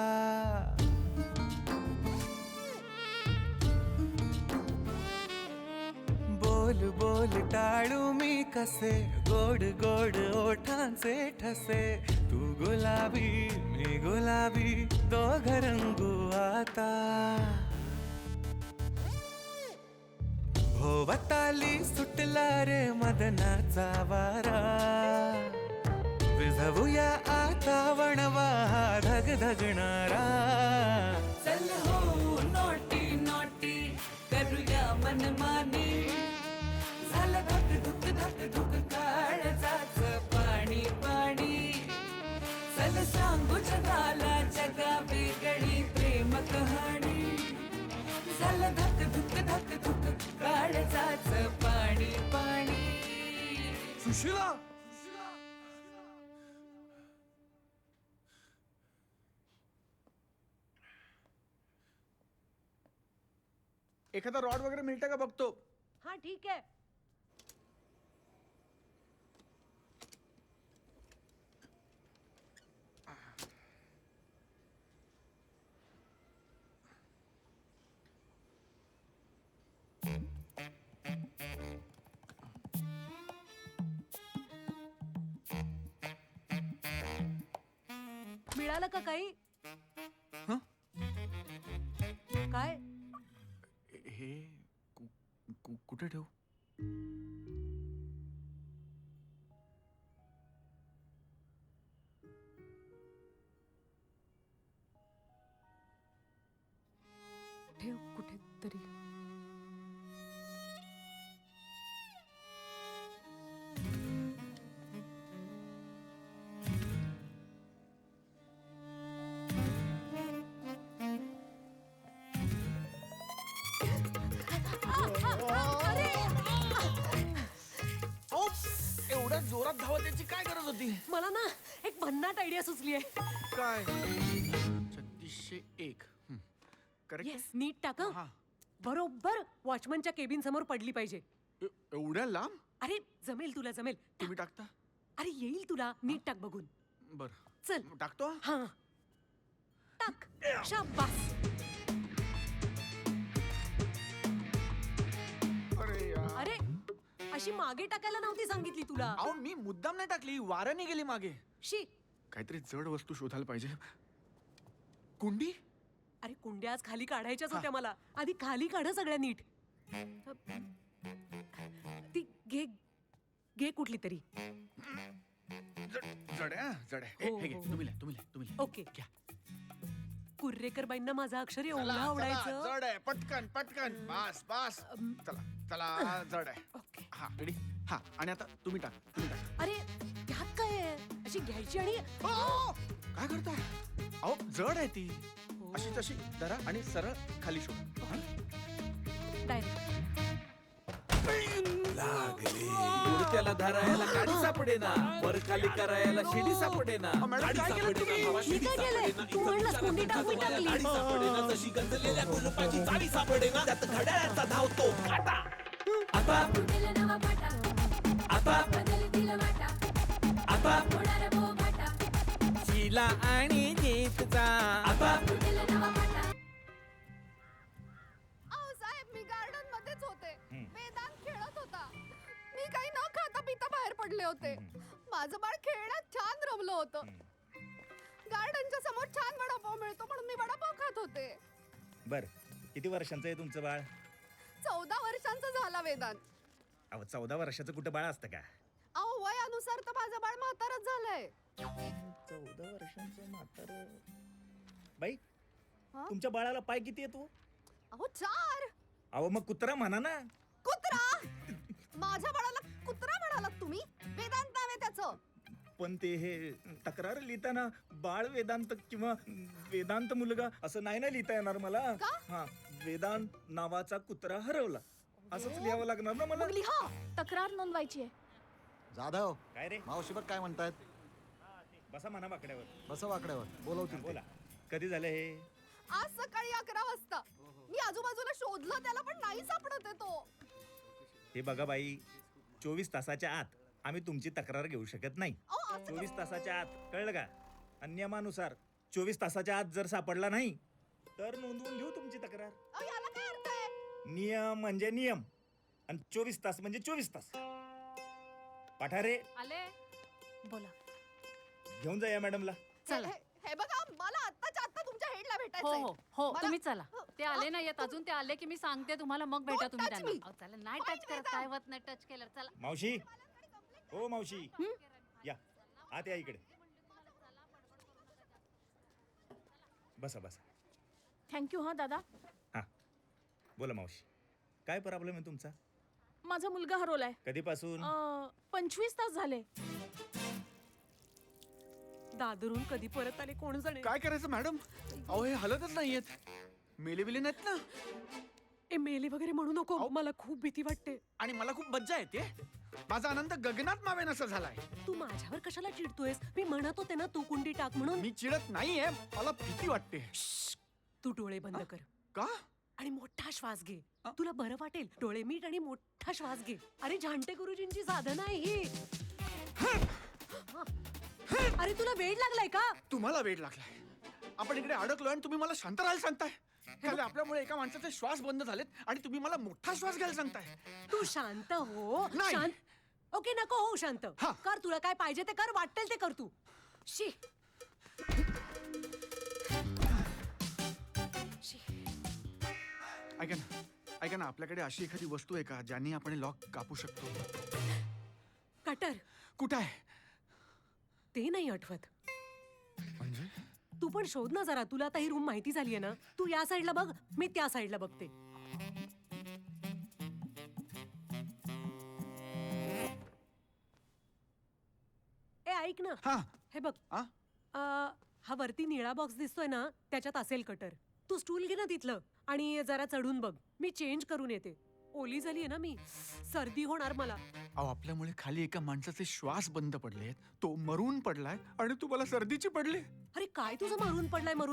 बोल बोल टाळू मी कसे गोड गोड ओठांचे ठसे तू गुलाबी मी गुलाबी दोघ रंगू आता भोवताली सुटला रे मदनाचा वारा विझवूया आता वणवा धग धगणारा चल हो नोटी नोटी करूया मनमानी झालं धक धुक धक धुक काळजाच पाणी पाणी चल सांगू जगाला जगा वेगळी प्रेम कहाणी झालं धक धुक धक धुक काळजाच पाणी पाणी सुशीला एखादा रॉड वगैरे मिळतं का बघतो. हा ठीक आहे. मिळालं का काही? हं? काय? हे कुठे ठेवू? ठेव कुठेतरी. एवढ्या जोरात धावत याची काय गरज होती? मला ना एक भन्नाट आयडिया सुचली आहे. काय? 3601. करेक्ट. येस, नीट टाक हं. हा. बरोबर वॉचमनच्या केबिन समोर पडली पाहिजे. एवढ्या लांब? अरे जमेल, तुला जमेल. तुम्ही टाकता? अरे येईल तुला. नीट टाक बघून. बर चल टाकतो. हा टाक. शाबास. अरे यार. अरे अशी मागे टाकायला नव्हती सांगितली तुला. अहो मी मुद्दाम नाही टाकली, वाऱ्याने गेली मागे. शी. काहीतरी जड वस्तू शोधायला पाहिजे. कुंडी? अरे कुंड्या आज खाली काढायच्याच होत्या मला. आधी खाली काढ सगळ्या नीट. ती घे घे कुठली तरी. जड आहे, जड आहे. हो, हे घे, हो. तुम्ही लिहा, तुम्ही लिहा, तुम्ही लिहा. ओके. घ्या. कुर्रेकर बाईंना माझं अक्षर चला, एवढं चला, आवडायचं. जड आहे. पटकन पटकन. बस बस. चला चला. जड आहे. ओके. हा रेडी. हा आणि आता तुम्ही टाक, तुम्ही टाक. अरे त्यात काय आहे? अशी घ्यायची आणि काय करताय? अहो जड आहे ती. हो. अशी तशी धरा आणि सरळ खाली शोध. डायरेक्ट. उडत्याला धरायला गाडी सापडेना, वर खाली करायला शिडी सापडेना, गाडी सापडेना, हवा शिडी मी काय केलंय? सापडेना, तू म्हणलास कुंडी टाक, मी टाकली. गाडी सापडेना, जशी गंजलेल्या कुलुपाची चावी सापडेना, त्यात घड्याळाचा धावतो काटा. आता आता आता शीला आणि गीतचा आता साहेब मी गार्डन मध्येच होते. वेदांत खेळत होता. मी काही न खाता पिता बाहेर पडले होते. माझं बाळ खेळण्यात छान रमलं होतं. गार्डनच्या समोर छान वडापाव मिळतो म्हणून मी वडापाव खात होते. बर किती वर्षांचं आहे तुमचं बाळ? 14 वर्षांचा झाला वेदांत. अहो 14 वर्षाचं कुठं बाळ असतं का? अहो वयानुसार तर माझं बाळ म्हातारच झालंय. 14 वर्षांचं म्हातारं. बाई हा? तुमच्या बाळाला पाय किती येतो? अहो 4. अहो मग कुत्रा म्हणा ना. कुत्रा. माझ्या बाळाला कुत्रा म्हणालात तुम्ही. वेदांत नाव आहे त्याचं. पण ते हे तक्रार लिहिताना बाळ वेदांत किंवा वेदांत मुलगा असं नाही ना लिहिता येणार मला. हा, वेदांत नावाचा कुत्रा हरवला असंच लिहावं लागणार ना मला. मग लिहा. तक्रार नोंदवायची आहे. जाधव, काय रे? मावशी बघ काय म्हणतायत. बसा म्हणा बाकड्यावर. बसा वाकड्यावर, बोलवतील ते. बोला, कधी झालं हे? आज सकाळी 11 वाजता. मी आजूबाजूला शोधलं त्याला पण नाही सापडत आहे तो. हे बघा बाई, 24 तासाच्या आत आम्ही तुमची तक्रार घेऊ शकत नाही. 24 तासाच्या आत, कळलं का? आणि नियमानुसार 24 तासाच्या आत जर सापडला नाही तर नोंदवून घेऊ तुमची तक्रार. याला काय अर्थ आहे? नियम म्हणजे नियम आणि 24 तास म्हणजे 24 तास. पाठारे आले. बोला. घेऊन जा या मॅडमला. चला. हे बघा, मला आत्ताच्या आत्ता तुमच्या हेडला भेटायचंय. हो तुम्ही चला. ते आले नाही येत अजून. ते आले की मी सांगते तुम्हाला, मग भेटा तुम्ही त्यांना. अहो, चला, नाही टच करत, काय होत नाही टच केलं. चला मावशी, हो मावशी, या आत या इकडे. बसा बसा. थँक्यू हा दादा. हा, बोला मावशी, काय प्रॉब्लेम आहे तुमचा? माझा मुलगा हरवलाय. कधीपासून? 25 तास झाले. दादरून कधी परत आले कोण जाणे. काय करायचं मॅडम? अहो हे हलतच नाहीयेत. मेले बिले नाहीत ना? ए मेले वगैरे म्हणू नको, मला खूप भीती वाटते. आणि मला खूप मज्जा येते. माझा आनंद गगनात मावेन असा झालाय. तू माझ्यावर कशाला चिडतोयस? मी म्हणत होते ना तू कुंडी टाक म्हणून. मी चिडत नाहीये, मला भीती वाटते. तू डोळे बंद कर. का? आणि मोठा श्वास घे. तुला बरं वाटेल. डोळे मीट आणि मोठा श्वास घे. अरे झांटे गुरुजींची साधना आहे ही. अरे तुला वेळ लागलाय का? तुम्हाला वेळ लागलाय. आपण इकडे अडकलो आणि तुम्ही मला शांत राहायला सांगताय. खाली आपल्यामुळे एका माणसाचे श्वास बंद झालेत आणि तुम्ही मला मोठा श्वास घ्यायला सांगताय. तू शांत हो. नाही. शांत. ओके नको हो शांत. कर, तुला काय पाहिजे ते कर, वाटेल ते कर तू. शी. ऐका ना, आपल्याकडे अशी एखादी वस्तू आहे का ज्याने आपण लॉक कापू शकतो? कटर. कुठं आहे? ते नाही आठवत. म्हणजे तू पण शोध ना जरा. तुला आता ही रूम माहिती झालीये ना. तू या साईडला बघ, मी त्या साईडला बघते. ए ऐक ना. हे बघ, हा वरती निळा बॉक्स दिसतोय ना, त्याच्यात असेल कटर. तू स्टूल घे ना तिथलं आणि जरा चढून बघ. मी चेंज करून येते. ओली झालीये ना मी, सर्दी होणार मला. अहो आपल्यामुळे खाली एका माणसाचे श्वास बंद पडलेत. तो मरून पडलाय आणि तुम्हाला सर्दीची पडली. अरे काय तुझं मरून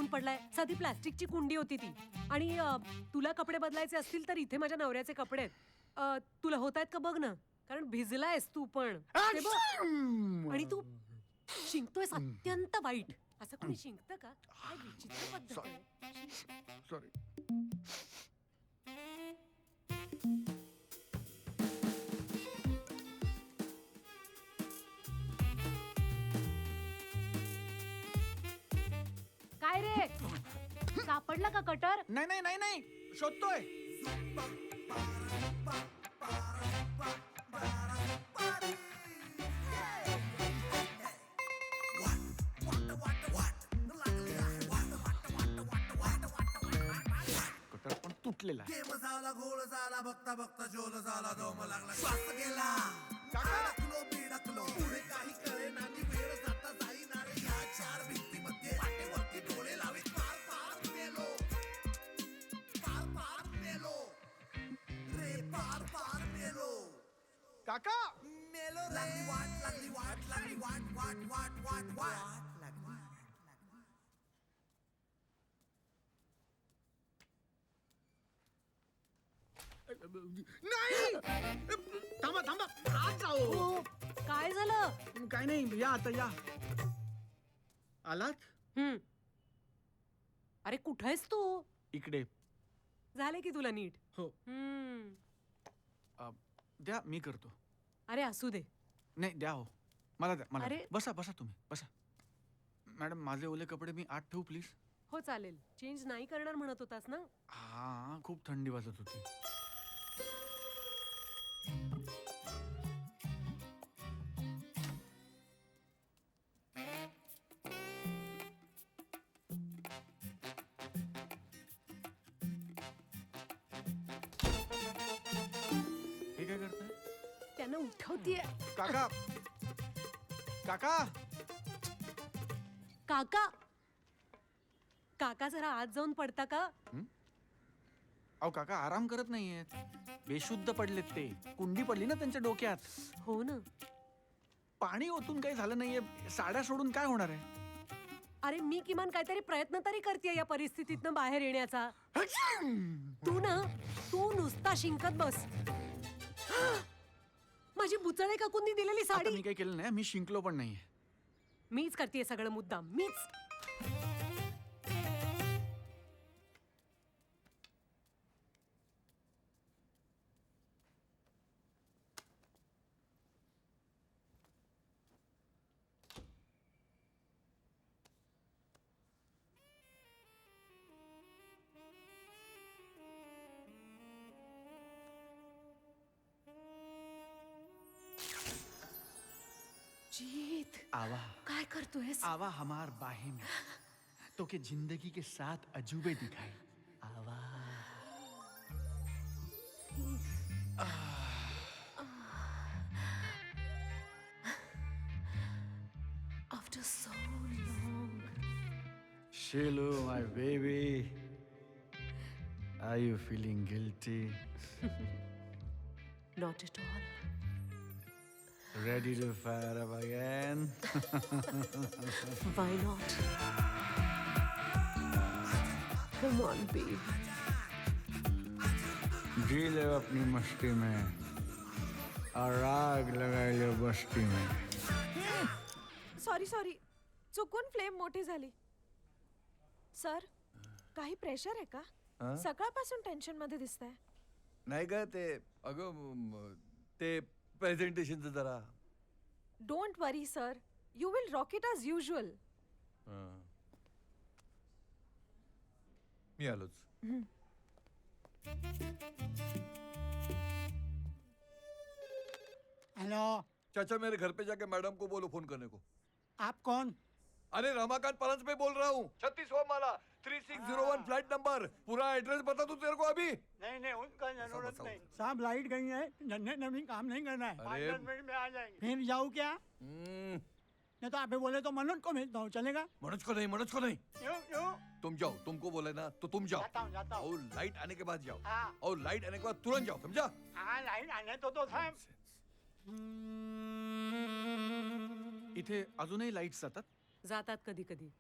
पडलाय? साधी प्लास्टिकची कुंडी होती ती. आणि तुला कपडे बदलायचे असतील तर इथे माझ्या नवऱ्याचे कपडे आहेत. तुला होत आहेत का बघ ना, कारण भिजलायस तू पण. ते बघ. आणि तू शिंकतोयस अत्यंत वाईट. असं कोणी शिंकतं का? काय विचित्र पद्धत आहे. सॉरी. काय रे, सापडला का कटर? नाही, शोधतोय. कटर पण तुटलेला आहे. घोळ झाला बघता बघता झोल झाला दम लागला श्वास गेला अडकलो बिडकलो पुढे काही कळेना आणि वेळ जाता जाईना रे या चार भिंतीमध्ये वाटेवरती डोळे लावीत पार पार मेलो रे पार पार मेलो काका मेलो रे लागली वाट नाही. थांबा आत जाओ. काय झालं? काय नाही, या आता या. आलात? अरे कुठं आहेस तू? इकडे. झाले की तुला नीट? हो. द्या, मी करतो. अरे असू दे. नाही द्या हो, मला द्या. मला अरे. द्या. बसा तुम्ही बसा. मॅडम माझे ओले कपडे मी आत ठेवू प्लीज? हो चालेल. चेंज नाही करणार म्हणत होतास ना? हा, खूप थंडी वाजत होती. उठवतीये. काका काका काका काका जरा आत जाऊन पडता का? अहो काका आराम करत नाहीयेत, बेशुद्ध पडलेत ते. कुंडी पडली ना त्यांच्या डोक्यात. हो ना. पाणी ओतून काही झालं नाहीये, साड्या सोडून काय होणार आहे? अरे मी किमान काहीतरी प्रयत्न तरी करतेय या परिस्थितीतनं बाहेर येण्याचा. तू नुसता शिंकत बस. माझी बुचळे काकूंनी दिलेली आता साडी. मी काही केलं नाही, मी शिंकलो पण नाहीये. मीच करतेय सगळं मुद्दाम, मीच. जीत, आवा काय करतोयस? आवा हमार बाहे में तो के जिंदगी के साथ अजूबे दिखाई. आवा After so long. Shilu, my baby, are you feeling guilty? Not at all. Ready to fire up again? Why not? Come on, babe. जी ले अपनी मस्ती में और आग लगाई ले बस्ती में. सॉरी चुकून फ्लेम मोठी झाली. सर काही प्रेशर आहे का? हा? सकाळपासून टेन्शन मध्ये दिसताय. नाही का ते ते प्रेझेंटेशनचं जरा. Don't worry sir, you will rock it as usual. मी आलोच. हेलो चाचा मेरे घर पे जाके मैडम को बोलो फोन करने को. आप कौन? अरे रमाकांत पलंस पे बोल रहा हूँ. 36वां माला 3601 फ्लैट नंबर. पूरा एड्रेस बता दूं तेरे को अभी? नहीं उनका जरूरत नहीं साहब, लाइट गई है, जनरेटर में काम नहीं करना है. 5 मिनट में आ जाएंगे. फिर जाऊँ क्या? नहीं तो आप बोले तो मनोज को भेजता हूँ, चलेगा? मनोज को नहीं. क्यों? तुम जाओ, तुमको बोले ना तो तुम जाओ. जाता हूँ. और लाइट आने के बाद जाओ. हाँ. और लाइट आने के बाद तुरंत जाओ, समझा? हाँ, लाइट आने तो साहब. इथे अजूनही लाईट्स जातात. जातात कधी कधी.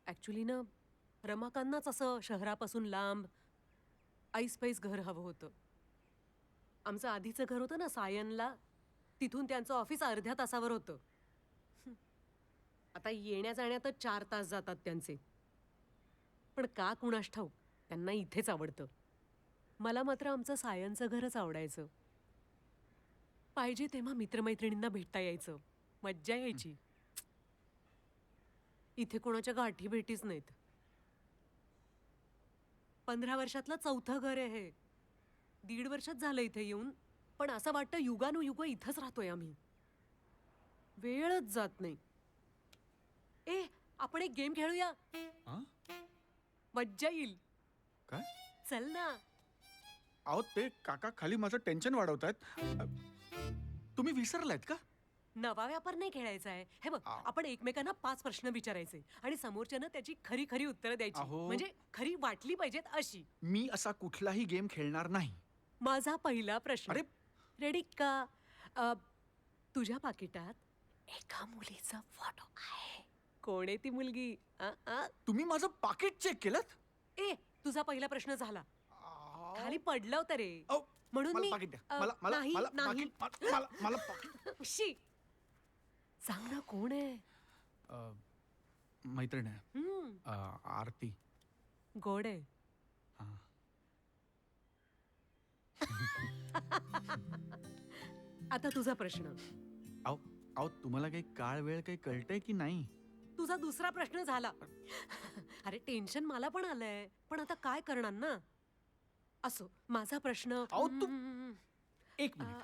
ऍक्च्युली ना रमाकांनाच असं शहरापासून लांब ऐसपैस घर हवं होतं. आमचं आधीचं घर होतं ना सायनला, तिथून त्यांचं ऑफिस अर्ध्या तासावर होतं. आता येण्या जाण्यातच 4 तास जातात त्यांचे. पण का कुणास ठाऊक त्यांना इथेच आवडतं. मला मात्र आमचं सायनचं घरच आवडायचं. पाहिजे तेव्हा मित्रमैत्रिणींना भेटता यायचं, मज्जा यायची. इथे कोणाच्या गाठी भेटीच नाहीत. 15 वर्षातलं 4थं घर आहे हे. 1.5 वर्षात झालं इथे येऊन, पण असं वाटतं युगानुयुग इथंच राहतोय आम्ही. वेळच जात नाही. आपण एक गेम खेळूया, मज्जा येईल. काय? चल ना. अहो ते काका खाली माझं टेन्शन वाढवतायत. तुम्ही विसरलायत का? नवा व्यापार नाही खेळायचा आहे. हे बघ, आपण एकमेकांना 5 प्रश्न विचारायचे आणि समोरच्यानं त्याची खरी खरी उत्तरं द्यायची. म्हणजे खरी वाटली पाहिजेत अशी. मी असा कुठलाही गेम खेळणार नाही. माझा पहिला प्रश्न. अरे रेडी का? तुझ्या पाकिटात एका मुलीचा फोटो आहे. कोण आहे ती मुलगी? तुम्ही माझं पाकिट चेक केलं? तुझा पहिला प्रश्न झाला. खाली पडलं होतं रे, म्हणून मला मी पाकिट द्या. मला नाही. पाकिट. शी, सांग ना कोण आहे? मैत्रीण आहे, आरती. गोड आहे. आता तुझा प्रश्न. अहो तुम्हाला काही काळ वेळ काही कळतंय की नाही? तुझा दुसरा प्रश्न झाला. अरे टेन्शन मला पण आलंय, पण आता काय करणार ना. असो, माझा प्रश्न. एक मिनिट.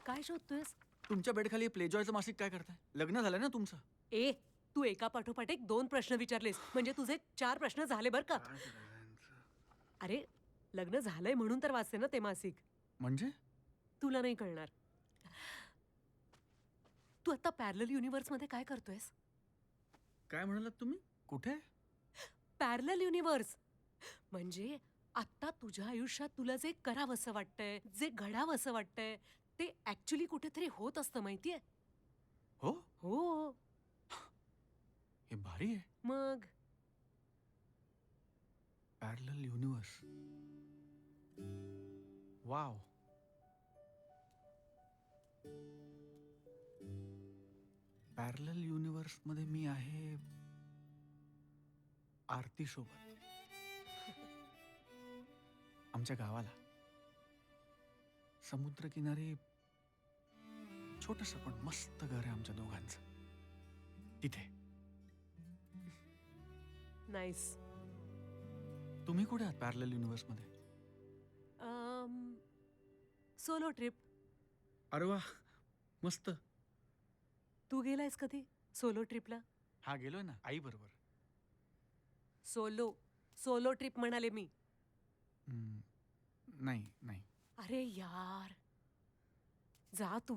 काय शोधतोयस? तुमच्या बेडखाली प्लेजॉयचं मासिक काय करताय? लग्न झालंय ना तुमचं? तू एका पाठोपाठ एक 2 प्रश्न विचारलेस, म्हणजे तुझे 4 प्रश्न झाले बर का. अरे लग्न झालंय म्हणून तर वाचते ना ते मासिक. म्हणजे तुला नाही कळणार. तू आता पॅरलल युनिव्हर्स मध्ये काय करतोयस? काय म्हणालात तुम्ही? कुठे? पॅरलल युनिव्हर्स म्हणजे आता तुझ्या आयुष्यात तुला जे करावंसं वाटतंय, जे घडावंसं वाटतंय, ते ऍक्च्युली कुठेतरी होत असतं, माहितीये? हो हो. हे भारी आहे. मग parallel universe. Wow. Parallel universe मध्ये मी आहे आरती सोबत. आमच्या गावाला समुद्रकिनारी छोटस पण मस्त घर आहे आमच्या दोघांचं. तिथे. नाईस. तुम्ही कुठे आहात पॅरलल युनिव्हर्स मध्ये? Solo trip. अरे वा, मस्त. तू गेलायस कधी सोलो ट्रिपला? हा, गेलोय ना, आई बरोबर. सोलो ट्रिप म्हणाले मी. नाही नाही. अरे यार, जा तू.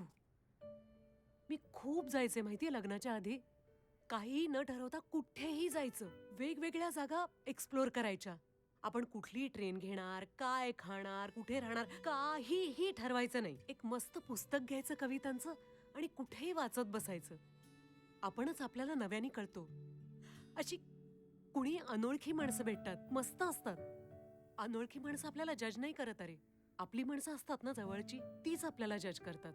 मी खूप जायचे माहितीये लग्नाच्या आधी. काही न ठरवता कुठेही जायचं, वेगवेगळ्या जागा एक्सप्लोर करायच्या. आपण कुठली ट्रेन घेणार, काय खाणार, कुठे राहणार, काहीही ठरवायचं नाही. एक मस्त पुस्तक घ्यायचं कवितांचं आणि कुठेही वाचत बसायचं. आपणच आपल्याला नव्याने कळतो. अशी कुणी अनोळखी माणसं भेटतात, मस्त असतात. अनोळखी माणसं आपल्याला जज नाही करत. अरे, आपली माणसं असतात ना जवळची, तीच आपल्याला जज करतात.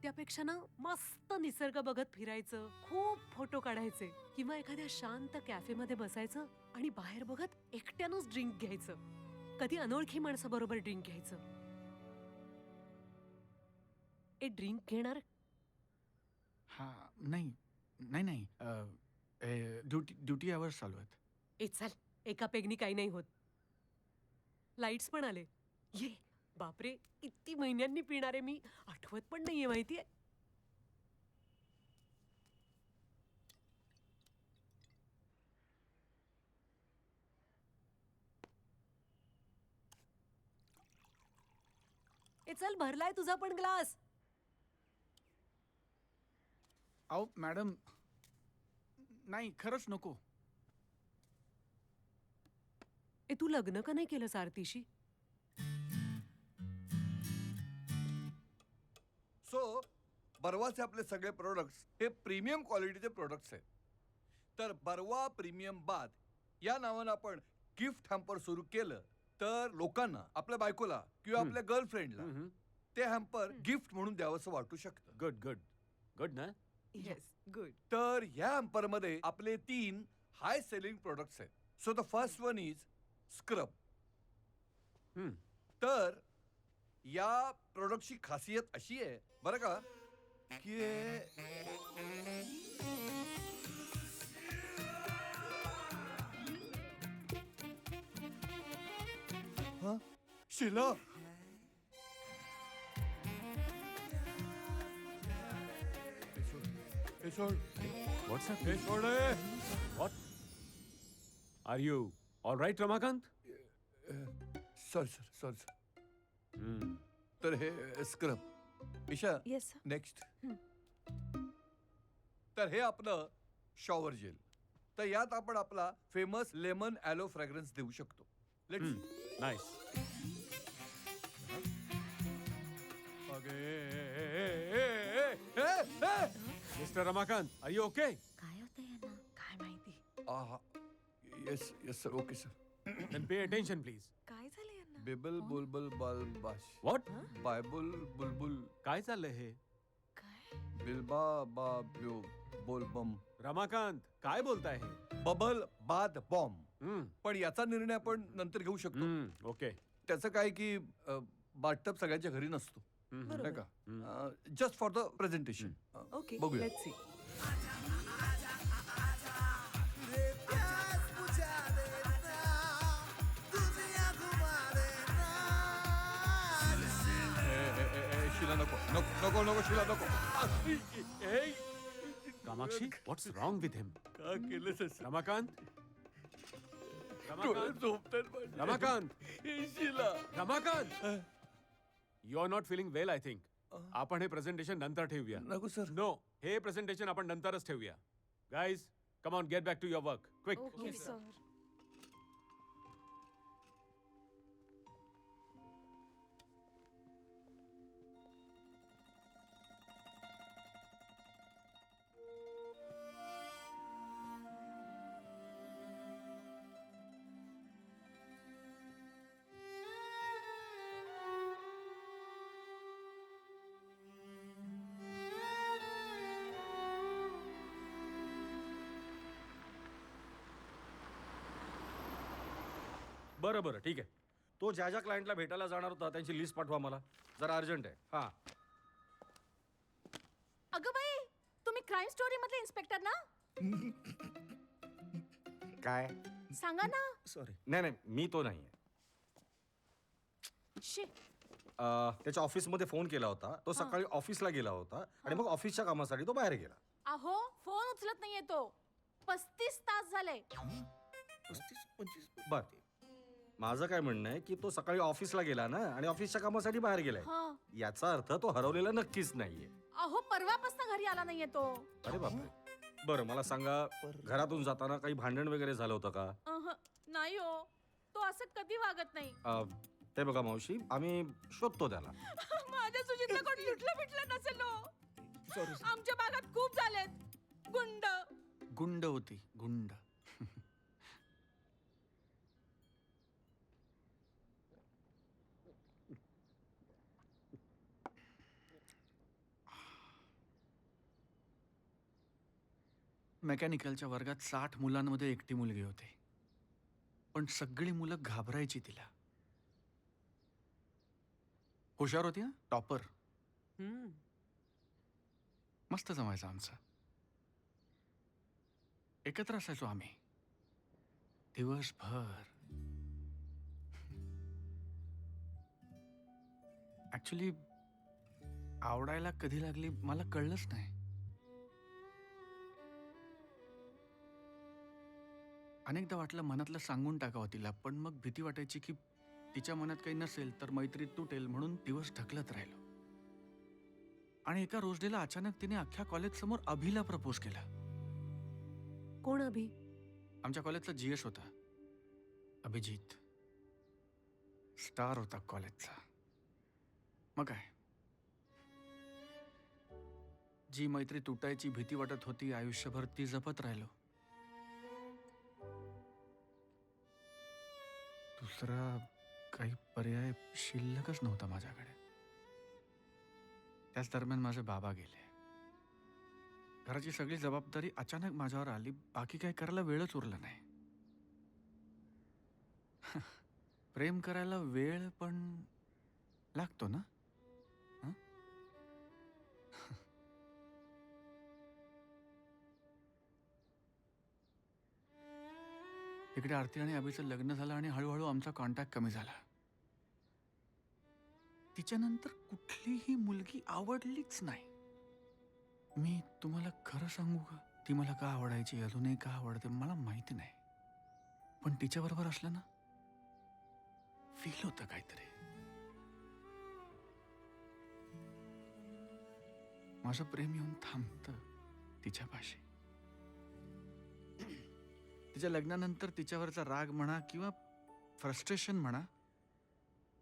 त्यापेक्षा ना मस्त निसर्ग बघत फिरायचं, खूप फोटो काढायचे, किंवा एखाद्या शांत कॅफेमध्ये बसायचं आणि बाहेर बघत एकट्यानंच ड्रिंक घ्यायचं. कधी अनोळखी माणसं बरोबर ड्रिंक घ्यायचं. ए, ड्रिंक घेणार? हा, नाही नाही नाही. ड्युटी आवर्स चालू आहेत. ए चाल, एका पेगनी काही नाही होत. लाईट्स पण आले. ये. बापरे, किती महिन्यांनी पिणारे मी, आठवत पण नाहीये माहितीये. ए चल, भरलाय तुझा पण ग्लास. अहो मॅडम, नाही, खरंच नको. ए, तू लग्न का नाही केलंस आरतीशी? सो बर्वाचे आपले सगळे प्रोडक्ट्स हे प्रीमियम क्वालिटीचे प्रोडक्ट्स आहेत. तर बर्वा प्रीमियम बाथ या नावानं आपण गिफ्ट हॅम्पर सुरू केलं तर लोकांना, आपल्या बायकोला किंवा आपल्या गर्लफ्रेंडला ते हॅम्पर गिफ्ट म्हणून द्यावंसं वाटू शकतं. गुड गुड गुड ना. Yes, good. तर ह्या हॅम्पर मध्ये आपले 3 हाय सेलिंग प्रोडक्ट्स आहेत. So the first one is scrub. तर या प्रोडक्टची खासियत अशी आहे बरं का, की शिला, What's up? हे सोड रे. What? Are you all right, Ramakant? Sorry. तर हे स्क्रब. Isha, yes next. तर हे आपलं शॉवर जेल. तर यात आपण आपला फेमस लेमन ॲलो फ्रॅग्रन्स देऊ शकतो. Let's. Nice. Mr. Ramakant, are you okay? काय होतंय यांना काय माहिती. Yes sir, okay sir. Then pay attention, please. काय झालं यांना? बिबल बुलबुल बाल बाश. What? बायबुल बुलबुल काय चाललंय हे? बिलबा बा ब्यो बोलबम. रमाकांत, काय बोलताय हे? बबल बाद बॉम्ब. पण याचा निर्णय आपण नंतर घेऊ शकतो. ओके. त्याचं काय की बाथटब सगळ्यांच्या घरी नसतो, नाही का? Just for the presentation. Okay, बघूया. Let's see. शिला नको शिला नको. Kamakshi, what's wrong with him? का केलं Ramakant? डोळे झोपतात माझे. Ramakant! Shila. Ramakant! You are not feeling well I think. आपण हे प्रेझेंटेशन नंतर ठेवूया. नको सर. नो, हे प्रेझेंटेशन आपण नंतरच ठेवूया. Guys, come on, get back to your work quick. Okay sir. बरं बरं ठीक आहे. तो ज्या ज्या क्लायंटला भेटायला जाणार होता त्यांची लिस्ट पाठवा मला, जरा अर्जंट आहे. हां. अगं बाई, तुम्ही क्राईम स्टोरी मधले इन्स्पेक्टर ना? काय? सांगा ना. सॉरी. नाही नाही, मी तो नाही आहे. शी. त्याच्या ऑफिसमध्ये फोन केला होता. तो सकाळी ऑफिसला गेला होता आणि मग ऑफिसच्या कामासाठी तो बाहेर गेला. अहो, फोन उचलत नाहीये तो. 35 तास झाले. 35-25. बरं. माझं काय म्हणणं आहे की तो सकाळी ऑफिसला गेला ना आणि ऑफिसच्या कामासाठी बाहेर गेलाय. हा. याचा अर्थ तो हरवलेला नक्कीच नाहीये. अहो, परवापासून घरी आला नाहीये तो. अरे बापरे. बरं मला सांगा, घरातून जाताना काही भांडण वगैरे झालं होतं का? नाही हो, तो असं कधी वागत नाही. ते बघा मावशी, आम्ही शोधतो त्याला. माझ्या सुजितला कोण लुटलं बिटलं नसेल हो. आमच्या भागात खूप झालेत गुंड. गुंड होती, गुंड. मेकॅनिकलच्या वर्गात 60 मुलांमध्ये एकटी मुलगी होती, पण सगळी मुलं घाबरायची तिला. हुशार होती ना, टॉपर. मस्त जमायचं आमचं. एकत्र असायचो आम्ही दिवसभर. ऍक्च्युली आवडायला कधी लागली मला कळलंच नाही. अनेकदा वाटलं मनातलं सांगून टाकावं तिला, पण मग भीती वाटायची की तिच्या मनात काही नसेल तर मैत्री तुटेल, म्हणून दिवस ढकलत राहिलो. आणि एका रोजडेला अचानक तिने अख्ख्या कॉलेज समोर अभिला प्रपोज केला. कोण अभि? आमच्या कॉलेजचा जीएस होता, अभिजित. स्टार होता कॉलेजचा. मग काय, जी मैत्री तुटायची भीती वाटत होती आयुष्यभर ती जपत राहिलो. दुसरा काही पर्याय शिल्लकच नव्हता माझ्याकडे. त्याच दरम्यान माझे बाबा गेले. घराची सगळी जबाबदारी अचानक माझ्यावर आली. बाकी काही करायला वेळच उरला नाही. प्रेम करायला वेळ पण लागतो ना. इकडे आरती आणि अभिचं लग्न झालं आणि हळूहळू आमचा कॉन्टॅक्ट कमी झाला. तिच्यानंतर कुठलीही मुलगी आवडलीच नाही. मी तुम्हाला खरं सांगू का, ती मला का आवडायची, अजूनही का आवडते मला माहिती नाही, पण तिच्याबरोबर असलं ना फील होतं काहीतरी. माझं प्रेम येऊन थांबतं तिच्यापाशी. तिच्या लग्नानंतर तिच्यावरचा राग म्हणा किंवा फ्रस्ट्रेशन म्हणा,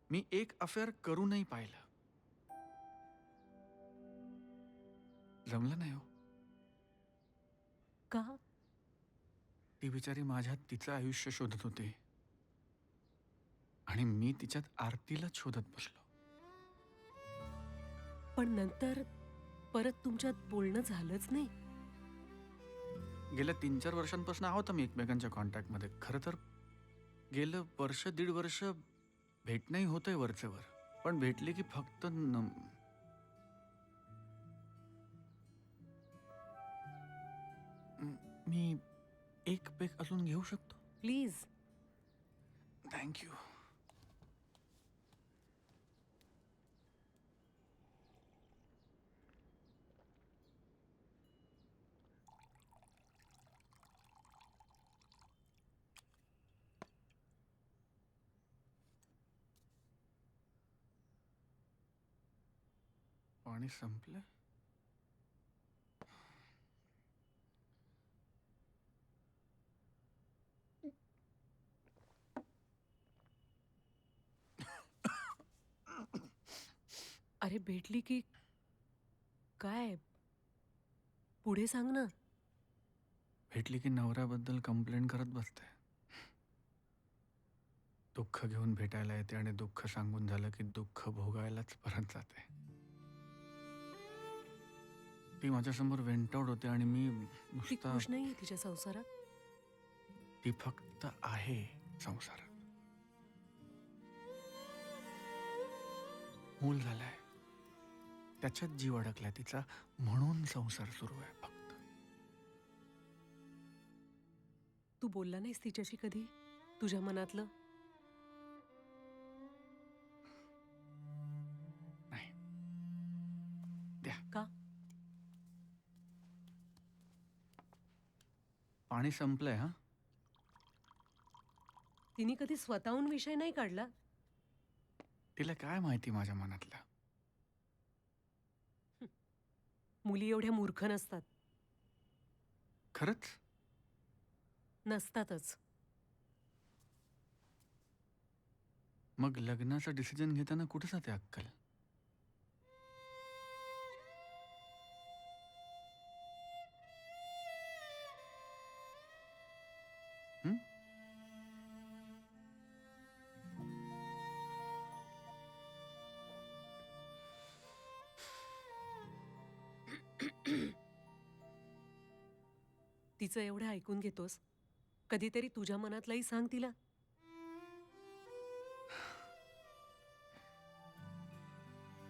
मी एक अफेअर करूनही पाहिलं. जमलं नाही हो. का? ती बिचारी माझ्यात तिचं आयुष्य शोधत होती आणि मी तिच्यात आरतीला शोधत बसलो. पण नंतर परत तुमच्यात बोलणं झालंच नाही. गेल्या 3-4 वर्षांपासून आहोत आम्ही एकमेकांच्या कॉन्टॅक्टमध्ये. खरं तर गेलं 1-1.5 वर्ष भेटणंही होतंय वरचेवर, पण भेटले की फक्त मी एक पेक अजून घेऊ शकतो प्लीज? थँक्यू. पाणी संपलं. अरे भेटली की काय? पुढे सांग ना. भेटली की नवऱ्याबद्दल कंप्लेंट करत बसते. दुःख घेऊन भेटायला येते आणि दुःख सांगून झालं की दुःख भोगायलाच परत जाते. ती माझ्यासमोर वेंटआउट होते आणि मी ती नुसता खुश नाहीये तिच्या संसारात. ती फक्त आहे संसारात. मूल झालंय, त्याच्यात जीव अडकलाय तिचा, म्हणून संसार सुरू आहे फक्त. तू बोलला नाहीस तिच्याशी कधी तुझ्या मनातलं? नाही. द्या. का? पाणी संपलंय. हा, तिने कधी स्वतःहून विषय नाही काढला? तिला काय माहिती माझ्या मनातलं. मुली एवढ्या मूर्ख नसतात. खरंच नसतातच. मग लग्नाचा डिसिजन घेताना कुठे जाते अक्कल? तिचं एवढं ऐकून घेतोस, कधीतरी तुझ्या मनातलंही सांग तिला.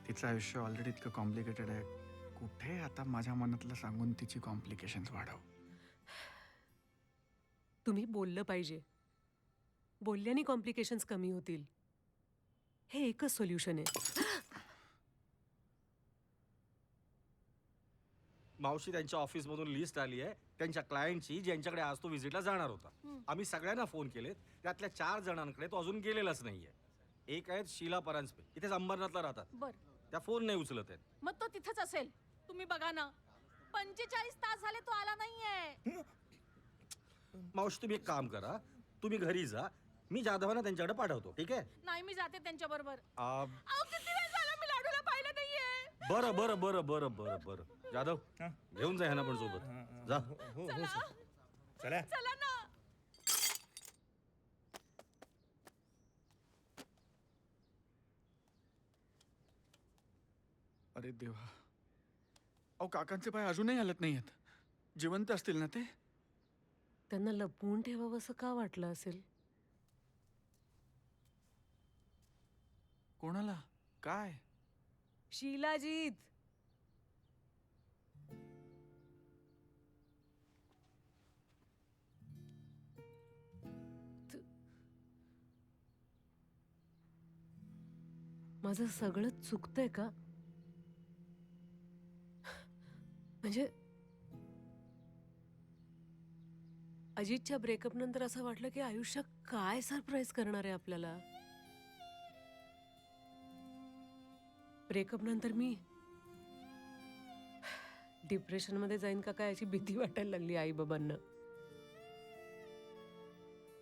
तिचं आयुष्य ऑलरेडी इतकं कॉम्प्लिकेटेड आहे. कुठे आता माझ्या मनातलं सांगून तिची कॉम्प्लिकेशन्स वाढव. तुम्ही बोललं पाहिजे. बोलल्याने कॉम्प्लिकेशन्स कमी होतील. हे एकच सोल्युशन आहे. मावशी, त्यांच्या ऑफिसमधून लिस्ट आली आहे त्यांच्या क्लायंटची, ज्यांच्याकडे आज तो व्हिजिटला जाणार होता. आम्ही सगळ्यांना फोन केलेत. त्यातल्या 4 जणांकडे तो अजून गेलेलाच नाहीये. एक आहेत शीला परांजपे, इथेच अंबरनाथला राहतात. बर, त्या फोन नाही उचलत आहेत. मग तो तिथंच असेल. तुम्ही बघा ना, 45 तास झाले तो आला नाहीये. मावशी, तुम्ही एक काम करा, तुम्ही घरी जा, मी जाधवांना त्यांच्याकडे पाठवतो. ठीक आहे? नाही, मी जाते त्यांच्या बरोबर. आ, किती वेळ झाला मी लाडूला पाहिलं नाहीये. बरं बरं बरं बरं बरं बरं जाधव, घेऊन जा ह्यांना पण सोबत. जा. चला. चला ना. अरे देवा, अहो काकांचे पाय अजूनही हलत नाही आहेत. जिवंत असतील ना ते? त्यांना लपवून ठेवावं असं का वाटलं असेल? कोणाला? काय? शीलाजीत. माझं सगळं चुकतंय का? म्हणजे अजितच्या ब्रेकअप नंतर असं वाटलं की आयुष्य काय सरप्राईज करणार आहे आपल्याला. ब्रेकअप नंतर मी डिप्रेशन मध्ये जाईन का काय याची भीती वाटायला लागली आई बाबांना.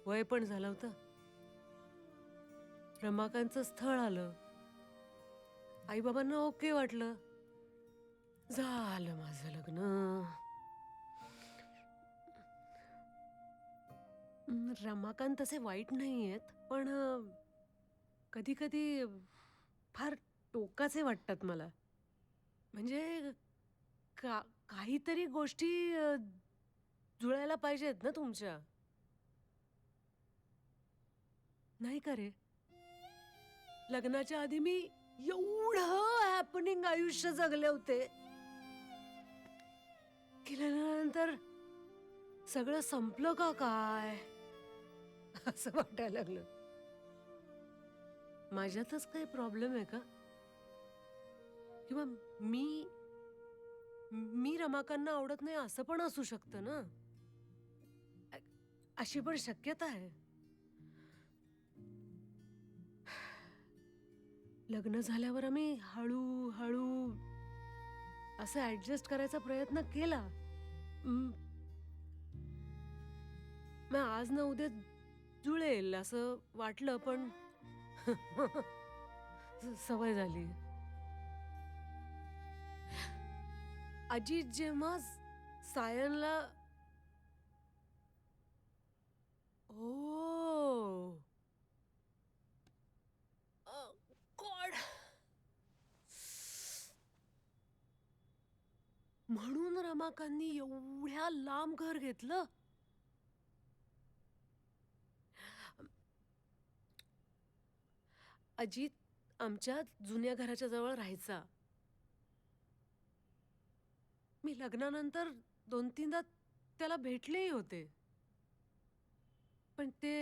वय पण झालं होतं. रमाकांतचं स्थळ आलं. आई बाबांना ओके वाटलं. झालं माझं लग्न. रमाकांत तसे वाईट नाही आहेत, पण कधी कधी फार टोकाचे वाटतात मला. म्हणजे काहीतरी गोष्टी जुळायला पाहिजेत ना तुमच्या, नाही का रे? लग्नाच्या आधी मी एवढं हॅपनिंग आयुष्य जगले होते की लग्नानंतर सगळं संपलं का काय असं वाटायला लागलं. माझ्यातच काही प्रॉब्लेम आहे का? किंवा मी रमाकांना आवडत नाही असं पण असू शकतं ना. अशी पण शक्यता आहे. लग्न झाल्यावर आम्ही हळूहळू असं ऍडजस्ट करायचा प्रयत्न केला. मग आज ना उद्या जुळेल असं वाटलं, पण सवय झाली. अजित जेव्हा सायनला ओ गॉड, म्हणून रमाकांनी एवढ्या लांब घर घेतलं. अजित आमच्या जुन्या घराच्या जवळ राहायचा. मी लग्नानंतर 2-3दा त्याला भेटलेही होते, पण ते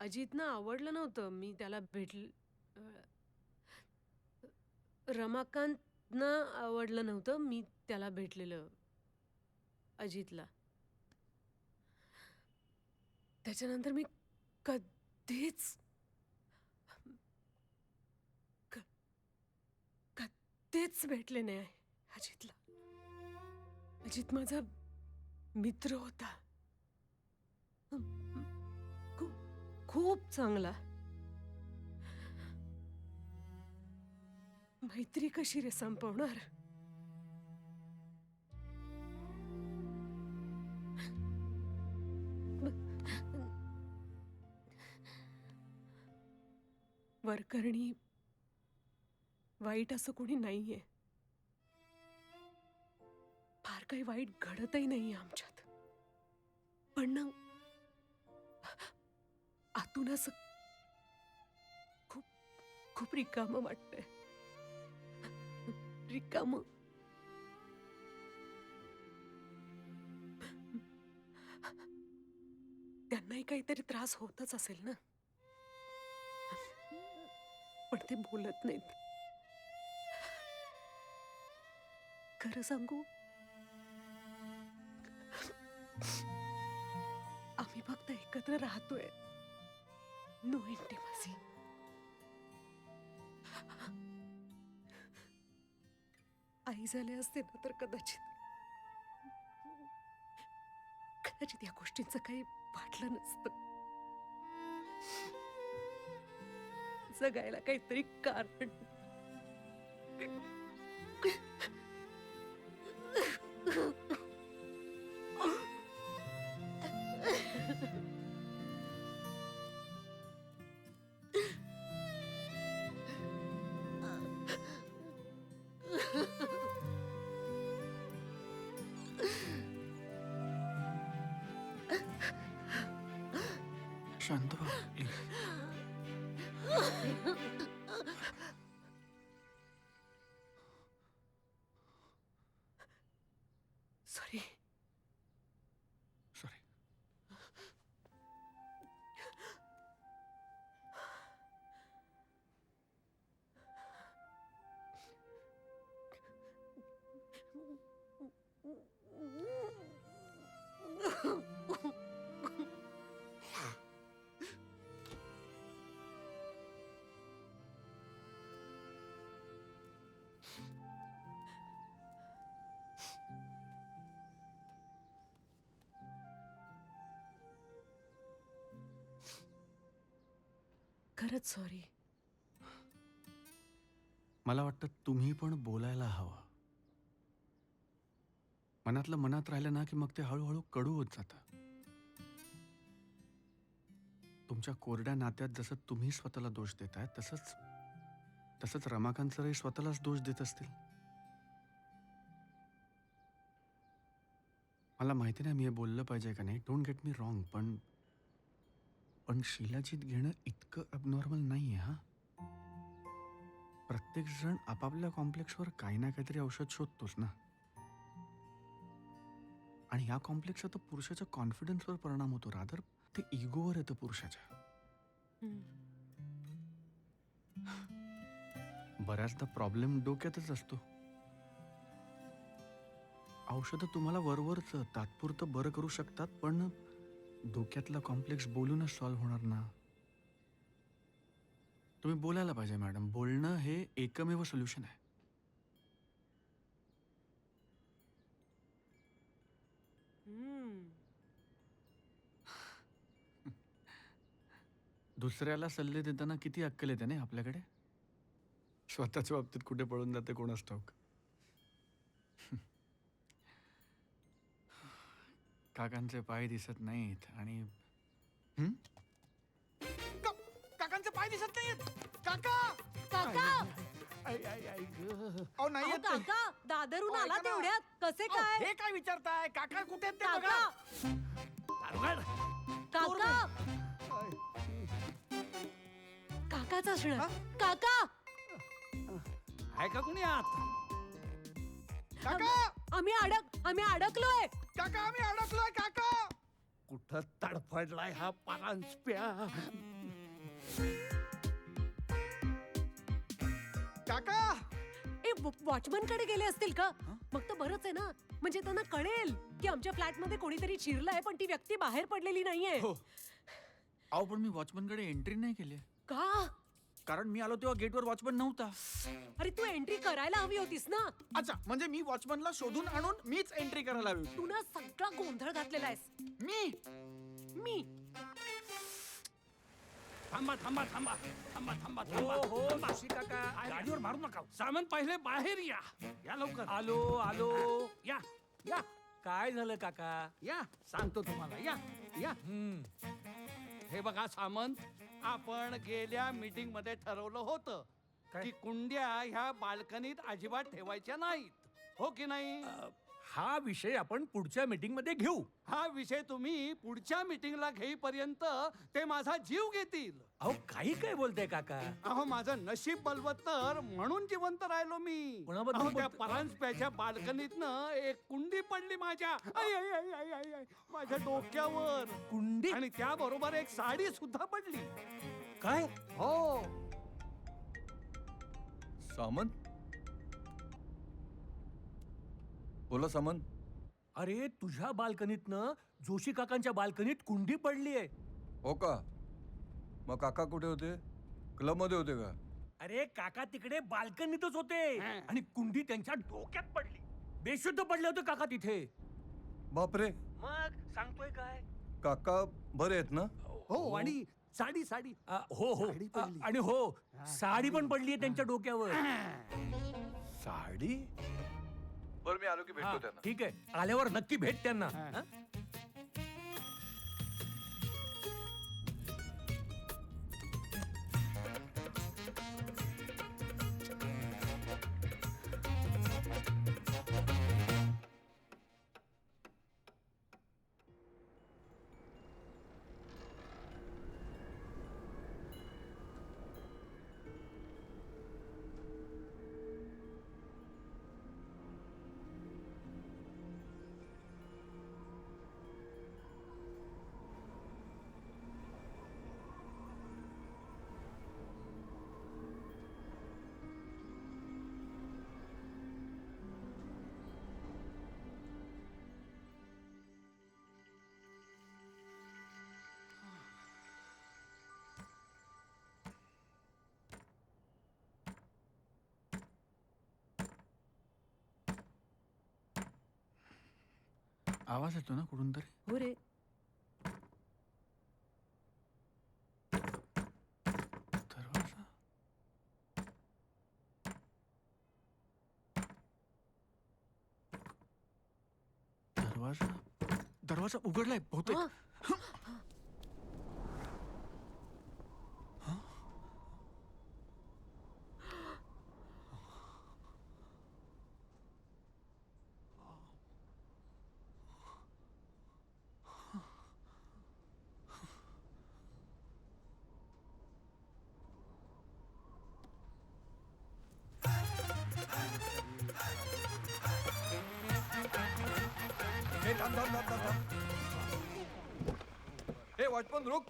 अजितना आवडलं नव्हतं. मी त्याला रमाकांतना आवडलं नव्हतं मी त्याला भेटलेलं अजितला. त्याच्यानंतर मी कधीच कधीच भेटले नाही अजितला. अजित माझा मित्र होता, खूप चांगला. मैत्री कशी रे संपवणार? वरकरणी वाईट असं कोणी नाहीये. फार काही वाईट घडतही नाहीये आमच्यात, पण ना आतून असं खूप खूप रिकामं वाटतंय. रिकामं. त्यांनाही काहीतरी त्रास होतच असेल ना, पण ते बोलत नाहीत. खरं सांगू, आम्ही फक्त एकत्र राहतोय, नो इंटिमसी. आई झाले असते ना तर कदाचित या गोष्टींचं काही वाटलं नसतं. जगायला काहीतरी कारण. शांत व्हा, please. सॉरी. सॉरी. खरंच सॉरी. मला वाटतं तुम्ही पण बोलायला हवं. मनातलं मनात राहिलं ना की मग ते हळूहळू कडू होत जातं. तुमच्या कोरड्या नात्यात जसं तुम्ही स्वतःला दोष देताय तसंच रमाकांत सरही स्वतःलाच दोष देत असतील. मला माहिती नाही मी हे बोललं पाहिजे का नाही, डोंट गेट मी रॉंग, पण शीलाजीत घेणं इतकं अबनॉर्मल नाहीये. हा, प्रत्येक जण आपापल्या कॉम्प्लेक्सवर काही ना काहीतरी औषध शोधतोच ना, आणि ह्या कॉम्प्लेक्सचा तर पुरुषाच्या कॉन्फिडन्सवर परिणाम होतो. रादर ते इगोवर येतं पुरुषाच्या. बऱ्याचदा प्रॉब्लेम डोक्यातच असतो. औषधं तुम्हाला वरवरचं तात्पुरतं बरं करू शकतात, पण डोक्यातला कॉम्प्लेक्स बोलूनच सॉल्व्ह होणार ना. तुम्ही बोलायला पाहिजे मॅडम. बोलणं हे एकमेव सोल्युशन आहे. दुसऱ्याला सल्ले देताना किती अक्कल येते ना आपल्याकडे. स्वतःच्या बाबतीत कुठे पळून जाते कोणास ठाऊक. काकांचे पाय दिसत नाहीत आणि काकांचे पाय दिसत नाहीत. काका काका अहो नाही अहो, येत ते. काका दादरून अहो, आला ऐका ना. तेवढ्यात कसे अहो, काय हे काय विचारताय? काका कुठे आहेत ते काका बघा. काका काकाच असणार. काका आहे का कुणी आत? काका आम्ही अडकलोय. काका आम्ही अडकलोय. काका कुठं तडफडलाय हा परांजप्या? काका ए वॉचमन कडे गेले असतील का? मग तर बरंच आहे ना. म्हणजे त्यांना कळेल की आमच्या फ्लॅट मध्ये कोणीतरी शिरलंय पण ती व्यक्ती बाहेर पडलेली नाहीये. अहो पण मी वॉचमन कडे एंट्री नाही केली. का? कारण मी आलो तेव्हा गेटवर वॉचमन नव्हता. अरे तू एंट्री करायला हवी होतीस ना. अच्छा म्हणजे मी वॉचमनला शोधून आणून मीच एंट्री करायला हवी. तू ना सगळा गोंधळ घातलेला आहेस. मी थांबा थांबा थांबा थांबा थांबा थांबा. हो माशी काका गाडीवर मारू नका. सामान पाहिले बाहेर या. या लवकर. आलो आलो. या या. काय झालं काका? या सांगतो तुम्हाला. या या. हे बघा सामंत, आपण गेल्या मीटिंग मध्ये ठरवलं होतं की कुंड्या ह्या बाल्कनीत अजिबात ठेवायच्या नाहीत, हो की नाही? हा विषय आपण पुढच्या मीटिंग मध्ये घेऊ. हा विषय तुम्ही पुढच्या मीटिंगला घेईपर्यंत ते माझा जीव घेतील. अहो काही काय बोलताय काका? अहो माझं नशीब बलवत्तर म्हणून जिवंत राहिलो मी. अहो, त्या परांजप्याच्या बाल्कनीतनं एक कुंडी पडली माझ्या आई, आई, आई, आई, आई, आई, माझ्या डोक्यावर. कुंडी? आणि त्याबरोबर एक साडी सुद्धा पडली. काय? हो. सामंत बोला सामंत. अरे तुझ्या बाल्कनीतनं जोशी काकांच्या बाल्कनीत कुंडी पडली आहे. हो का? मग काका कुठे होते? क्लब मध्ये होते का? अरे काका तिकडे बाल्कनीतच होते आणि कुंडी त्यांच्या डोक्यात पडली. बेशुद्ध पडले होते काका तिथे. बापरे. मग सांगतोय काय? काका बरे आहेत ना? हो आणि साडी साडी हो हो आणि हो साडी पण पडली आहे त्यांच्या डोक्यावर. साडी? बरं मी आलो की भेटतो त्यांना. ठीक आहे, आल्यावर नक्की भेट त्यांना. हं? आवाज येतो ना कुठून तरी. हो रे. दरवाजा दरवाजा दरवाजा उघडलाय बहुतेक. थांब थांब थांब थांब थांब. हे वॉचमन रुक.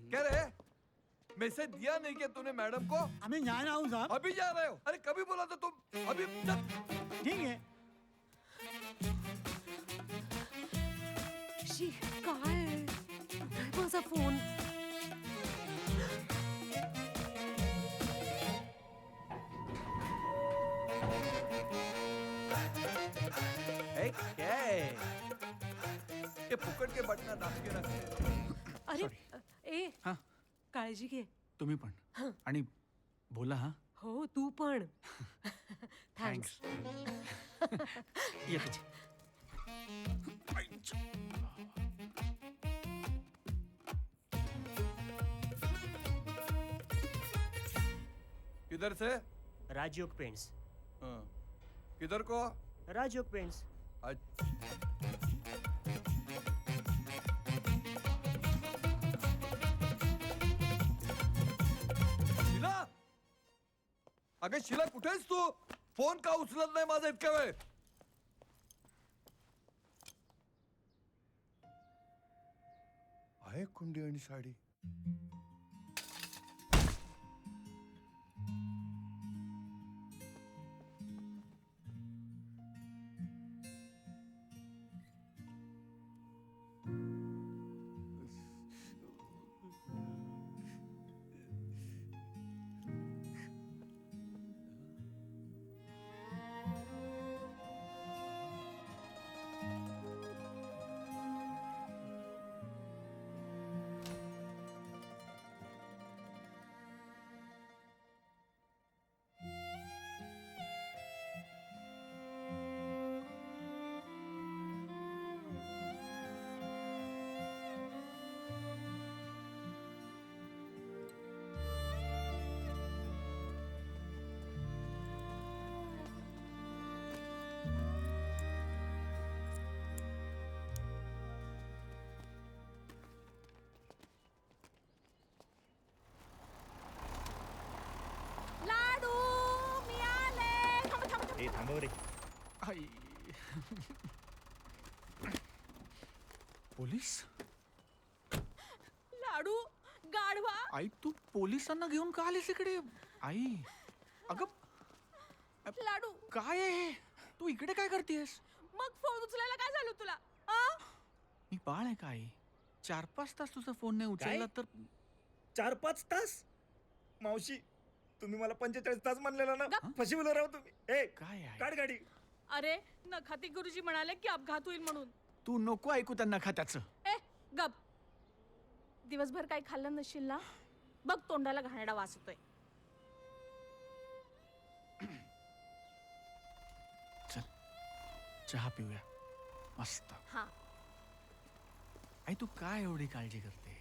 क्या रे? मैसेज दिया नहीं क्या तूने मैडम को? अभी जा रहा हूँ साहब. अभी जा रहे हो? अरे कभी बोला था तुम? अभी ठीक है. शी, काय कुठे माझा फोन? फुकट के बटना दाब के रखते. अरे ए हा काळजी घे. तुम्ही पण. हं. आणि बोला हा. हो तू पण. थँक्स. येतो. किधर से? राजयोग पेंट्स. हाँ. किधर को? राजयोग पेंट्स. शिला, अगं शिला कुठेस तू? फोन का उचलत नाही माझा इतका वेळ? आहे कुंडी आणि साडी. लाडू मी आले. थांबा, थांबा, थांबा. ए थांबव रे. आई. पोलीस? लाडू गाढवा. आई तू पोलिसांना घेऊन का आलीस इकडे? आई अगं लाडू काय आहे हे? तू इकडे काय करतेस? मग फोन उचलायला काय झालं तुला? मी बाळ आहे का आई? 4-5 तास तुझा फोन नाही उचलला तर 4-5 तास? मावशी तुम्ही मला 45 तास म्हणलेला ना. फसविलं राव तुम्ही. ए काय आहे? काढ गाडी. अरे नखाती गुरुजी म्हणाले की अपघात होईल म्हणून. तू नको ऐकू त्यांना खात्याचं. ए गप. दिवसभर काही खाल्लं नशील ना, बघ तोंडाला घाणेरडा वास येतोय. चल चहा पिऊया मस्त. हा आई तू काय एवढी काळजी करते?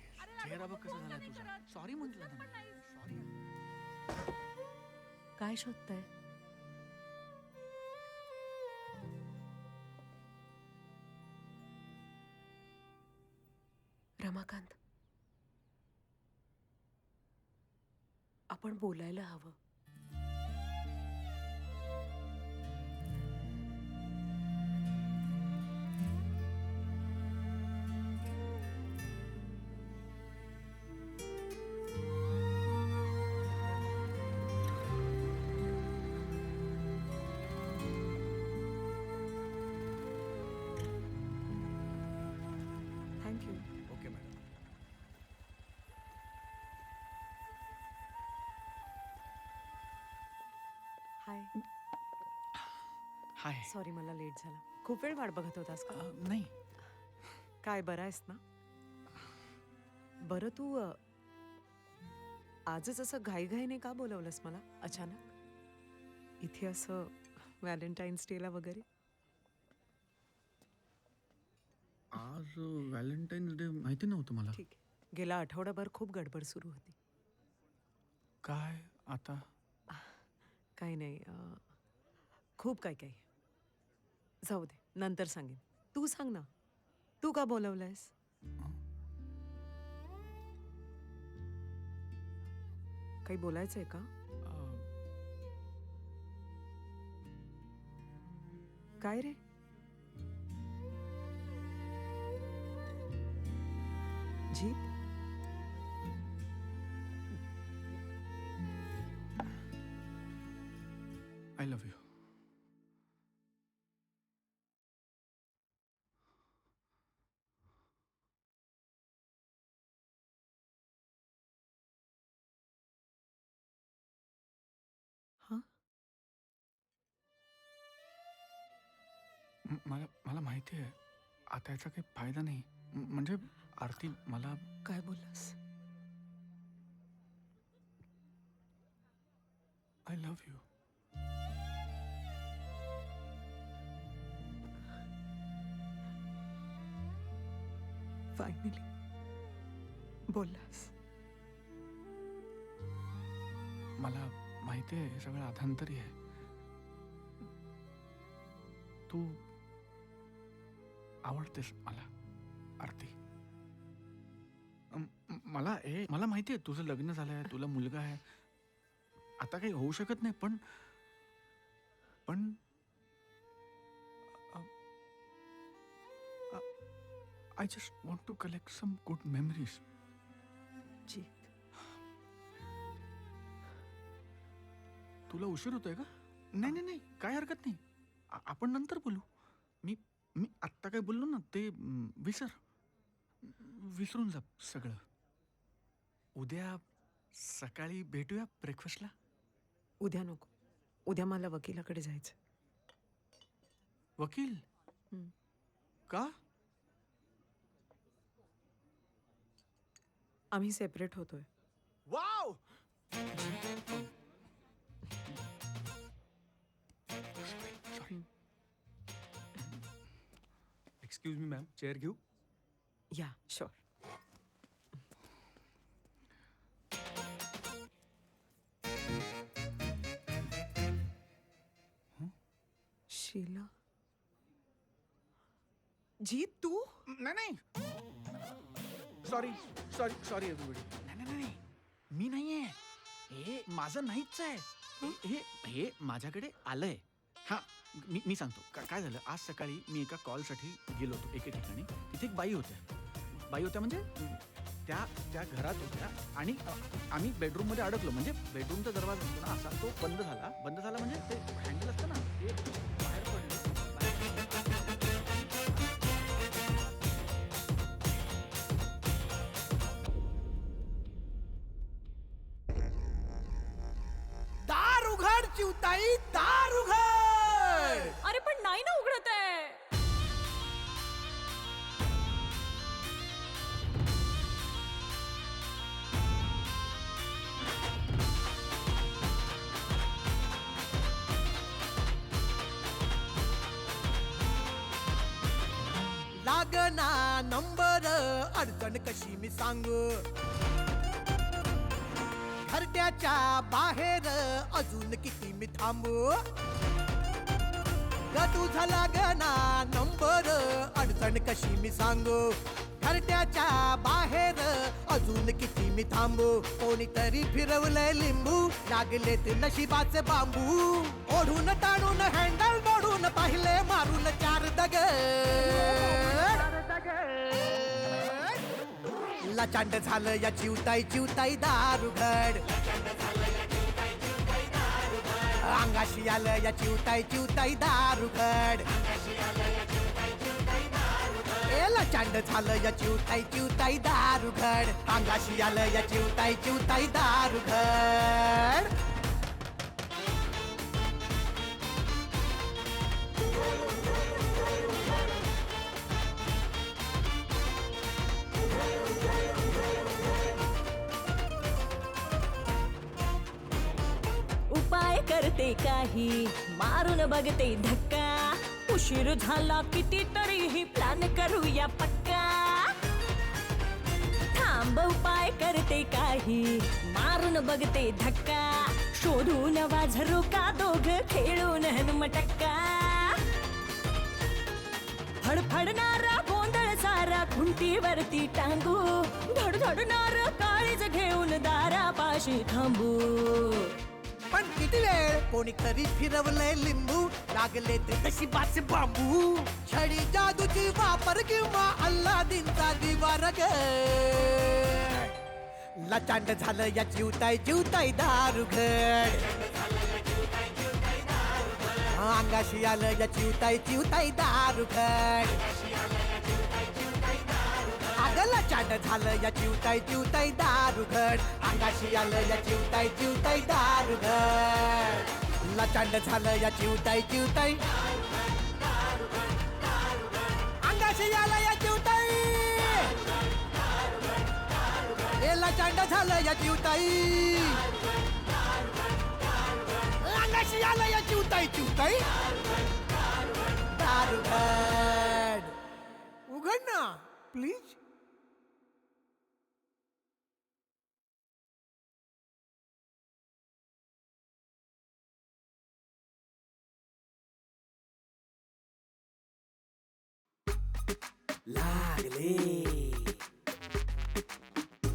चेहरा बघ कसा झाला तुझा. सॉरी म्हटलं ना. सॉरी. काय शोधताय? रमाकांत, आपण बोलायला हवं. Thank you. Okay madam. Hi. Hi. Sorry मला लेट झाला. खूप वेळ वाट बघत होतास का? नाही. काय बरं आहेस ना? बरं तू आजच असं घाईघाईने का बोलवलंस मला अचानक इथे असं व्हॅलेंटाईन्स डेला वगैरे? आज व्हॅलेंटाईन्स डे माहिती नव्हतं मला. ठीक आहे. गेला आठवडाभर खूप गडबड सुरू होती. काय आता? काही नाही. खूप काय काय. जाऊ दे, नंतर सांगेन. तू सांग ना, तू का बोलवलंयस? काही बोलायचंय का? काय रे? जीत? I love you. मला मला माहिती आहे आता याचा काही फायदा नाही. म्हणजे आरती मला काय बोललास? I love you. फायनली बोललास. मला माहिती आहे हे सगळं अधांतरी आहे. तू आवडतेस मला आरती. मला माहिती आहे तुझं लग्न झालंय, तुला मुलगा आहे, आता काही होऊ शकत नाही, पण पण I just want to collect some good memories. तुला उशीर होतोय का? नाही नाही नाही, काय हरकत नाही, आपण नंतर बोलू. मी मी आत्ता काय बोललो ना ते विसरून जा सगळं. उद्या सकाळी भेटूया ब्रेकफास्टला. उद्या नको, उद्या मला वकिलाकडे जायचं. वकील? का? आम्ही सेपरेट होतोय. Wow! Excuse me ma'am, chair घेऊ? या शुअर. शीला जी तू? नाही नाही, सॉरी सॉरी सॉरी एव्हरीबडी. नाही नाही नाही, मी नाहीये, हे माझं नाहीच आहे. हे हे माझ्याकडे आलंय. हा मी सांगतो काय झालं. आज सकाळी मी एका कॉलसाठी गेलो होतो एके ठिकाणी. तिथे एक बाई होत्या म्हणजे त्या घरात होत्या आणि आम्ही बेडरूममध्ये अडकलो. म्हणजे बेडरूमचा दरवाजा असतो ना असा, तो बंद झाला म्हणजे ते हँडल असतं ना ते बाहेर पडलं. दार उघड चिवताई, दार उघड. अरे पण नाही ना उघडत आहे. लागना नंबर, अडचण कशी मी सांगू. घरट्याच्या बाहेर अजून किती मी थांबू. ग तुझा लागना नंबर, अडचण कशी मी सांगू. घरट्याच्या बाहेर अजून किती मी थांबू. कोणीतरी फिरवलंय लिंबू, लागलेत नशिबाचे बांबू. ओढून ताणून हँडल मोडून पाहिले मारून चार दगड. लाचांड झालं या चिवताई दार उघड. अंगाशी आलं या चिवताई दार उघड. लाचांड झालं या चिवताई दार उघड. अंगाशी आलं या चिवताई दार उघड. उपाय करते काही, मारून बघते धक्का. उशीर झाला कितीतरीही प्लॅन करूया पक्का. थांब उपाय करते काही, मारून बघते धक्का. शोधून वाझरू का दोघ खेळून हनुमटक्का. फडफडणारा गोंधळ सारा खुंटीवरती टांगू. धडधडणार काळीज घेऊन दारापाशी थांबू. पण किती वेळ कोणीतरी फिरवलंय लिंबू. लागले ते नशिबाचे बांबू. छडी जादूची वापर किंवा अल्लादीनचा दिवार ग. लाचांड झालं या चिवताई दार उघड. अंगाशी आलं या चिवताई दार उघड. अगला चांड झालं या चिवताई दार उघड. अंगाशी आलं या चिवताई दार उघड. लाचांड झालं या चिवताई अंगाशी आलं या चिवताई आला चांड झालं या चिवताई अंगाशी आलं या चिवताई चिवताई दारुगड उघड ना प्लीज.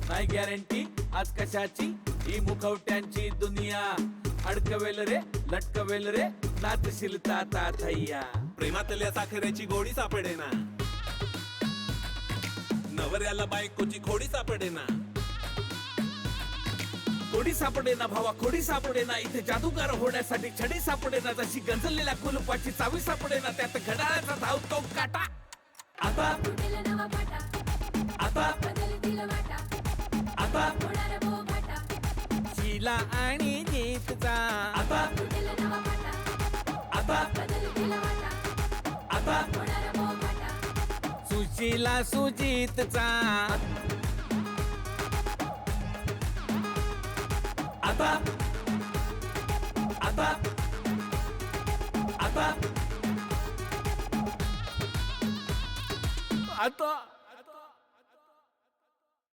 नाही गॅरंटी आज कशाची ही मुखवट्यांची दुनिया अडकवेल रे लटकवेल रे नाचशील ताता थैया. प्रेमातल्या साखरेची गोडी सापडेना, नवऱ्याला बायकोची खोडी सापडेना. खोडी सापडेना भावा खोडी सापडेना, इथे जादूगार होण्यासाठी छडी सापडेना. जशी गंजलेल्या कुलुपाची चावी सापडेना, त्यात घड्याळाचा धावतो काटा. आता आता आता शीला आणि नीतचा आता आता आता सुशीला सुजितचा आता आता आता आता